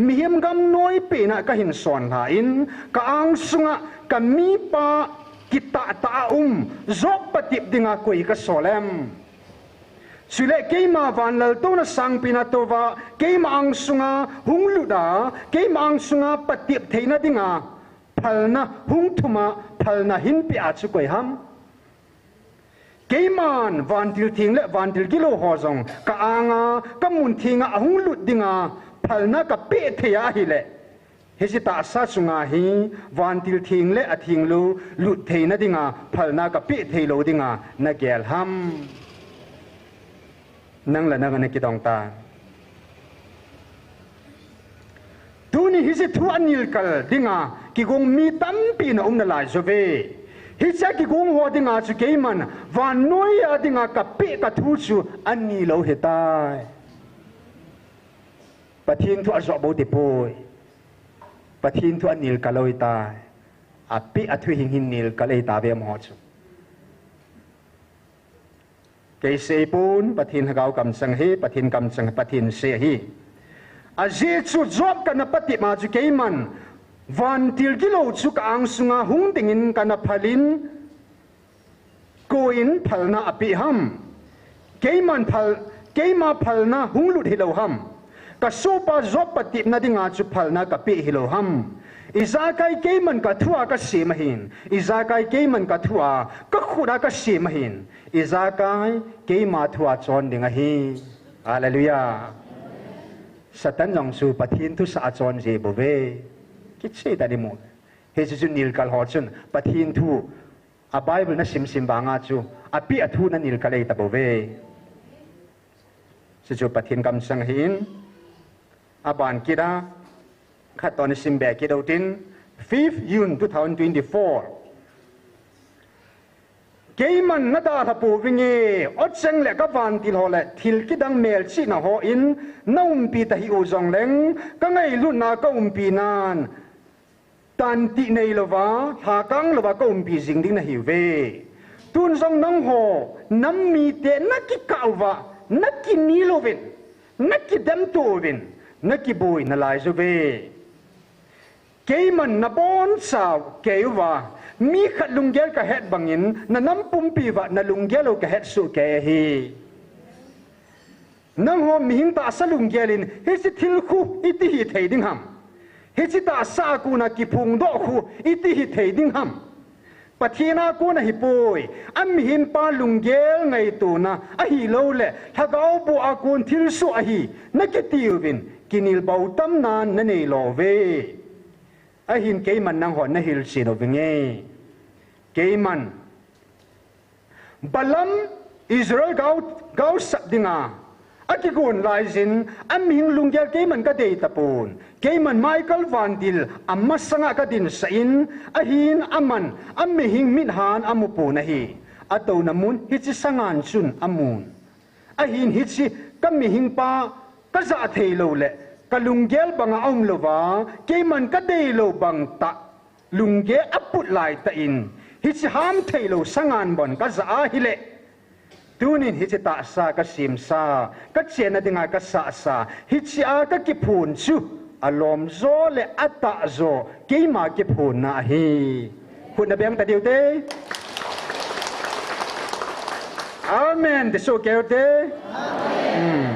มีเหมกำน้อยปีน่ะก็หินส่วนหลายก็อังสุงะก็มีปากิตาตาจบปฏิบดิ่งอากุยก็สอเลมสุเลเกมาวันเลตัวนัสังปีนาตัวว่าเกมาอังสุงาหุงลุดาเกมาอังสุงาปฏิบเทนาดิ่งาพัลนะหุงทุมาพัลนะหินปีอาจุกวยฮัมเกมันวันทิลทิงและวันทิลกิโลหอซงกะอางากะมุนทิงาหุงลุดดิ่งาพัลนะกะเปเทียหิเลเฮสิตาซาสุงาฮีวันทิลทิงและอทิงลูลุดเทนาดิ่งาพัลนะกะเปเทโลดิ่งานาเกลฮัมนั่งละนั่งในกิดองตาตัวนี้ฮิสิทุอันนิลกัลดิ่งากิกงมีตั้มปีนองนาลายโซเว ฮิเซกิกุงหัวดิงาจุเกมันวันน้อยอดิงากะเปกะทูจูอันนี้เราเฮตายปะทินทุอจอบติปอยปะทินทุอันนิลกะลอยตายอปิอทุหิงหินนิลกะเลยตาเวมหอจูเกเซปูนปะทินฮะกาวกำสังเฮปะทินกำสังปะทินเซฮีอาเจจูจอบกันปฏิมาจุเกมันวันทิลกิโลจุกอังสุงาหุงติงินกันพลินโกอินพลนาอภิหัมเกมันพลเกมาพลนาหุงลุดฮิโลหัมกะโซปาจอบปฏินาดิงาจุพลนากะปิฮิโลหัมอิซาไกเกมันกะทัวกะเสมหินอิซาไกเกมันกะทัวกะขุดากะเสมหินอิซาไกเกมาทัวจอนดิงะฮีฮาเลลูยาสตันจงสูปฏินทุสาจอนเจบเวคิดเสียแต่ดิมุเฮจุนิลกัลฮอจุนปฏินทูอาไบเบิลน่ะซิมบางอาจูอาปีอทูนันนิลกัลเลยตะบเวจุปฏินกำสังหินอาบานกิดาขัดตอนซิมแบกิดาวติน 5th June 2024เกมันนาดาทับปูวิงเออดเซงเล็กกับวันทิลฮอลทิลกิดังเมลชีนาฮออินน้องปีตะฮิโอจงเลงก็ไงลุ่นนาก็ปีนานตันติในลวะหากังลวะก็ปีสิงดิ้งนาฮิเวตุนจงน้องฮอน้ำมีเตนักกิกาวะนักกินีโลวินนักกิดัมโตวินนักกิบุยนาลายจูเวเกมันนาบอนสาวเกยวะมีขัดลุงเกลกะเฮ็ดบังอินนาน้ำปุ่มปีวะนาลุงเกลกะเฮ็ดสุเกฮีนังหอมหิงตาสลุงเกลินเฮสิทิลคูอิติฮิเทดิงหัมเฮสิตาสากูนากิพุงดอคูอิติฮิเทดิงหัมปะทีนากูนาฮิปุยอัมหินปาลุงเกลไงตูนาอะฮิโลเลถ้าเกาบัวอากูนทิลสุอะฮีนักติววินกินิลเบาตัมนานนันเอโลเวอะหินเกมันนังหอนนะฮิลซิโนวิงเอเกมันบัลลัมอิสราเอลเกาสับดิงาอากิกุนไลซินอัมหิงลุงเกลเกมันก็เดตะปูนเกมันไมเคิลวันดิลอัมมัสงะกดินสินอะหินอัมมันอัมหิงมิดฮานอัมมุปูนะฮีอะโตนามุนฮิจิสังานซุนอัมมูนอะหินฮิจิกัมมิหิงปากะซะเทโลเลกะลุงเกลบังอาอมโลวาเกมันก็เดโลบังตะลุงเกอปุดลายตะอินฮิจิฮามเทโลสังานบอนกะซะฮิเลตูนินฮิจิตาสากะซิมซากะเจนะดิงากะสะสาฮิจิอากะกิพูนซุอารมโซเลอะตะโซเกมากิพูนนะฮีคุณนะเบียงตะเดียวเตอาเมนดิโซเกลเตอาเมน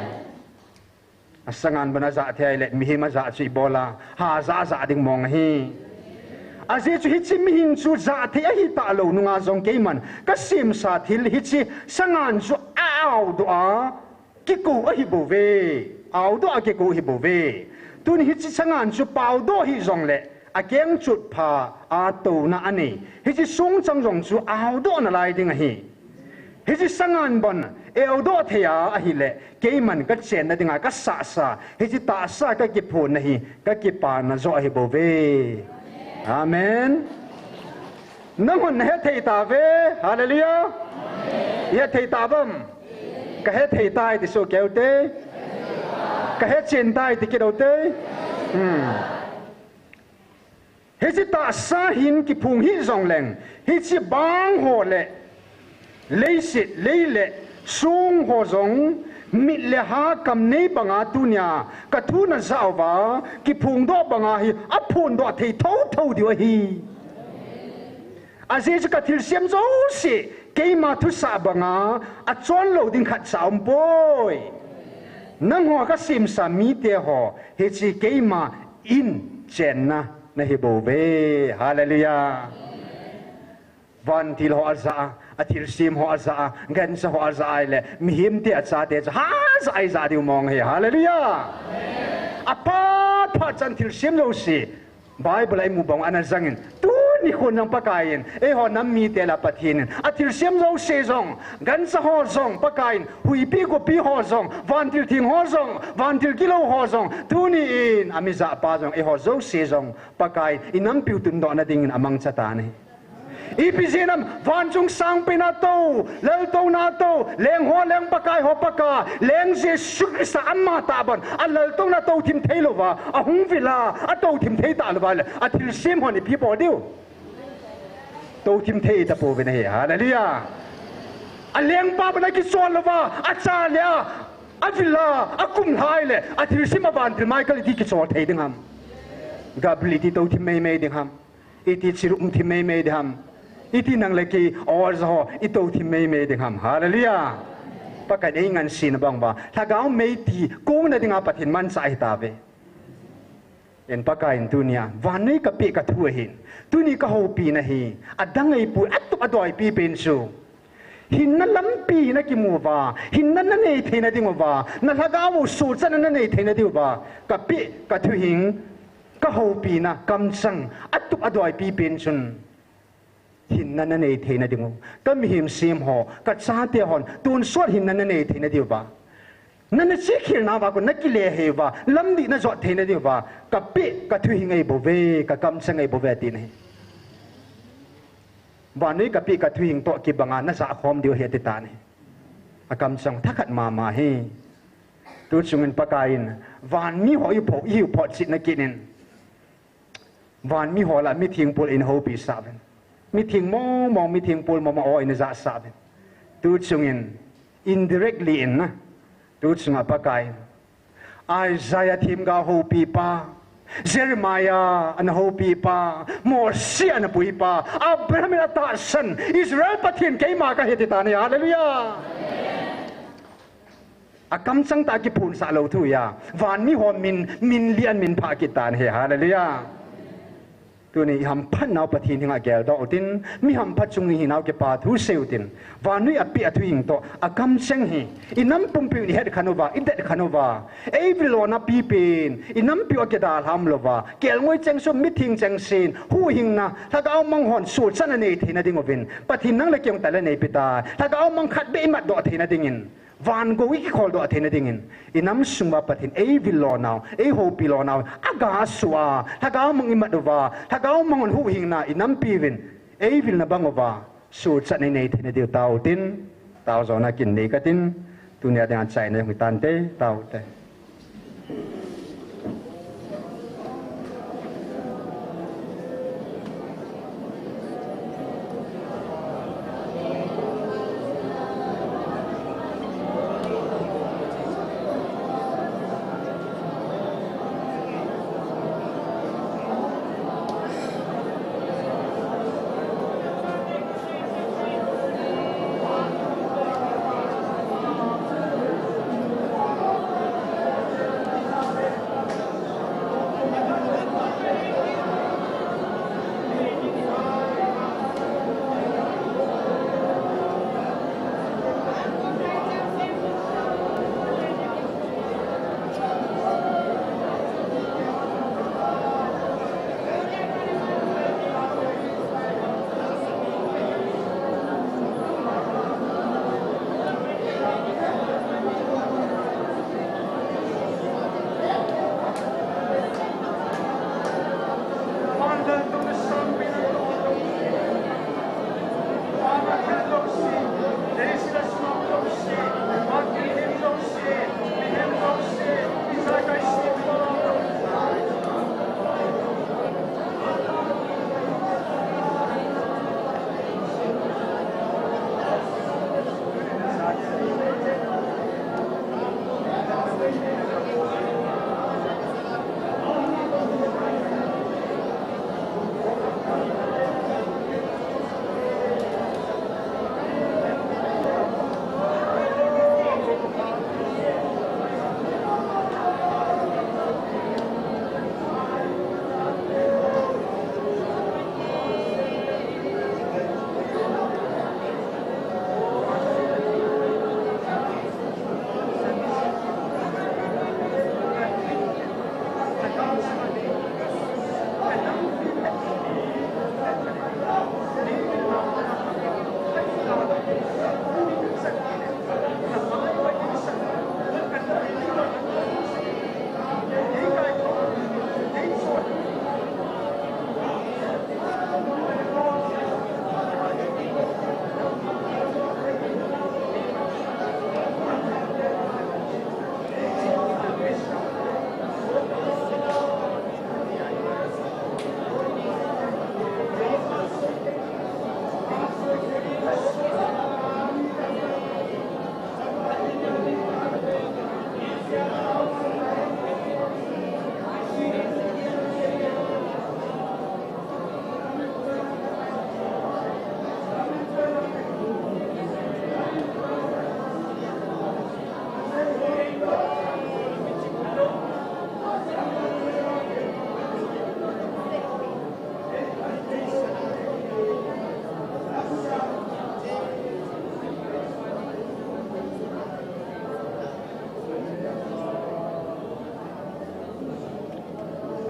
สังานบรรดาเทเลมิฮิมาจะจุยบอลาหาจะดิ่งมองฮีอาเจจุฮิจิมิหินจูจะเทียฮิตาโลนุงาจงเกมันก็ซิมซาทิลฮิจิสังานจูอ้าวดัวกิกูอฮิโบเวอ้าวดัวกิกูฮิโบเวตุนฮิจิสังานจูเปาโดฮิจงเลอาเกงจุดพาอาตูนาอันนี้ฮิจิซุงจังจงจูอ้าวดัวนาลายดิ่งฮีฮิจิสังานบอนเอวโดเทียอหิเลเกมันก็เจนนะดิ่งก็สะสะฮิจิตาสะก็กิพูนนะฮีก็กิปานะโจอฮิโบเวอาเมนนั่งหันเฮเทตาเวฮาเลลูยาเฮเทตาบัมก็เฮเทตายติโซเกลเตก็เฮเจนตายติกิโดเตเฮจิตาสาหินกิพุงฮิจงแรงฮิจิบางโหเลเลสิเลเลซุงโหจงมิเลหากำเนบังอาตุเนียกะทุนซาวากิพุงดอบังอาฮีอพูนดอเทเท่าเดียวฮีอาเจจะกะทิลเซียมโจสิเกมาทุสาบังอาอจอนโลดิงขัดสาวบอยนังหัวก็ซิมสามีเตหอเฮจิเกมาอินเจนนะเฮโบเวฮาเลลูยาวันที่เราอาซาอาทิลซิมหัวอาซาเงินสหัวอาซาเลยมีหิมเตอาซาเตจะฮาซาไอซาดิวมองเฮฮาเลลูยาอาปาพาจันทิลซิมโลสิไบเบิลไอมูบองอันนั้นจังอินตัวนี่คนยังปะกายินเอหอน้ำมีเตลาปะทินอาทิลซิมโลเซซองเงินสหัวซองปะกายินหุยปีก็ปีหัวซองวันทิลทิ้งหัวซองวันทิลกิโลหัวซองตัวนี้อินอามิซาปาซองเอหอโซเซซองปะกายินอินน้ำผิวตุนดอกนั่นดิ่งอามังชะตานี่ อีพิจินัมวันจงสังเป็นอาโตเลลโตนาโตเลงหัวเลงปากายหัวปากาเลงเจสุคริสต์อัมมาตาบันอันเลลโตนาโตทิมเทโลวาอะหุงวิลาอะโตทิมเทตาลวาเลอะทิลซิมฮอนี่พี่ปอดิวโตทิมเทตะโปเวเนฮาเลลูยาอะเลงปาบนากิซอนลวาอะจาเลียอะวิลาอะกุมไฮเลอะทิลซิมบานทิไมเคิลดิกิซอนเทดิงฮัมกาบลิติโตทิมเมดิงฮัมอีติชิรุมทิมเมดิงฮัมiti nang leki orzo ito thimei me dingham hallelujah pakai ngan sin bang ba thagau meiti kong na dinga pathin man sai ta ve en pakai dunia wanei ka pe ka thu hin tuni ka ho pi na hi adang ei pu atu adoi pi pen su hin na lampi na ki mu ba hin na na nei theina ding ba na thagau su chan na nei theina diu ba ka pe ka thu hin ka ho pi na kam sang atu adoi pi pen sunหินนั้นในเทนดิงก็มีหิมซีมหอกัดซาเตียหอนตูนสวดหินนั้นในเทนดิวบานั่นเชื่อขีนาวาก็นักกิเลเหวาลำดีน่าจอดเทนดิวบากับปิกับทุหิงไอโบเวกับกำสังไอโบเวตีนี่วันนี้กับปิกับทุหิงโตกิบังานน่าจะคอมเดียวเหตุตานี่กำสังทักขัดมาให้ตัวจุงินปากายนวันมีหอยพอหิวพอจิตนักกินวันมีหอละมีทิ้งปูอินโฮปีสาบมีทิ้งมองมีทิ้งปูมองอ้อยในจ่าสาบตัวจุงิน indirectly นะตัวจุงปากายไอซายาทีมกาโฮปีปาเจเรมายาอันโฮปีปาโมเสสอันปุยปาอับราฮัมอัตตาสันอิสราเอลปะทินเกยมากันเหตุตานี่ฮาเลลูยาอากำจังตากิพูนสาโลทุยาวานมีหอมินเลียนมินภากิตานเฮฮาเลลูยาตัวนี้ฮัมพันนาวปะทินหิงอาเกลดอตินมีฮัมพัดจุงนี่หินเอาเกปาทุเซลตินวานุยอปิอทุยิงโตอากำจังฮีอินัมปุ่มปิวนี่เฮดคานอวาอิเดดคานอวาเอวิโลนาปีเป็นอินัมปิวอเกดาลฮัมโลวาเกลงวยจังซุมมิทิงจังซีนหูหิงนะถ้าก็เอามังหอนสูดซันเนทีนะดิงอวินปะทินนังเลเกียงแต่ละเนปิตาถ้าก็เอามังขัดเบอิมัดดอทีนะดิงินวานโกวิกคอลดอเทนดิงินอินัมสุงบาปะทินเอวิโลนาวเอโฮปิโลนาวอากาสัวถ้าก็เอามังอิมัดวาถ้าก็เอามังหอนหูหิงนะอินัมปีวินเอวิลนะบังวาสูดซันเนทีนะดิวตาวตินตาวจอนากินเนกตินตุเนียดังใจในหุตันเตตาวเต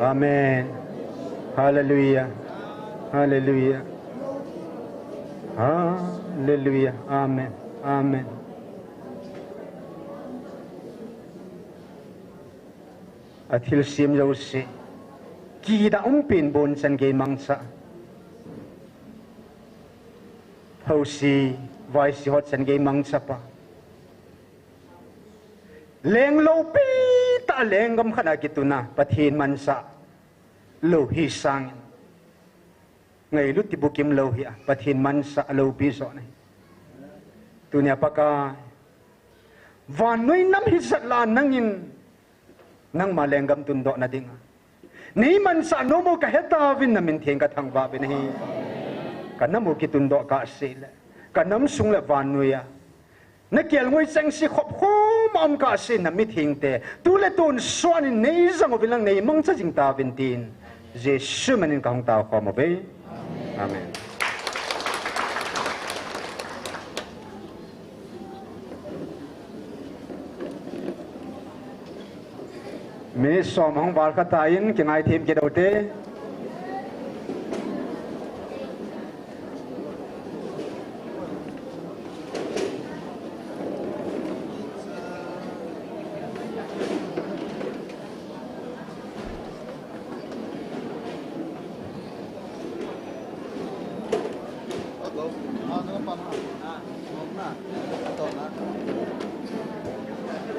อาเมนฮาเลลูยาฮาเลลูยาฮาเลลูยาอาเมนอาเมนอาทิลซิมโลเซกีดาปินบนสันเกมังซะเฮาซีไวซิฮอตสันเกมังซะปะเลงโลปีตาเลงกำขนาดกิตุนะประเทศมันซะโลหิสังไงลุติบุกิมโลหิอะประเทศมันซะโลปีสอนี่ตัวเนี้ยปะกาวันน้อยน้ำหิสัตลานั่งยินนั่งมาแรงกำตุนดอกนาดิงนี่มันสานโมกะเฮตาวินนามินเทียงกะทางบาเป็นฮีกันน้ำโมกิตุนดอกกะเสลกันน้ำสุงละวันนุยนักเกี่ยวงวยเซงสิขบคู่มอมกะเสนามิเทียงเตตูเลตุนสวานินนี่จังวิลังนี่มังจะจิงตาวินตีนเจสุมันินกะฮงตาขอมาเบอาเมนมีสมของบาลกตายินกินไอทีมกิดเอาเต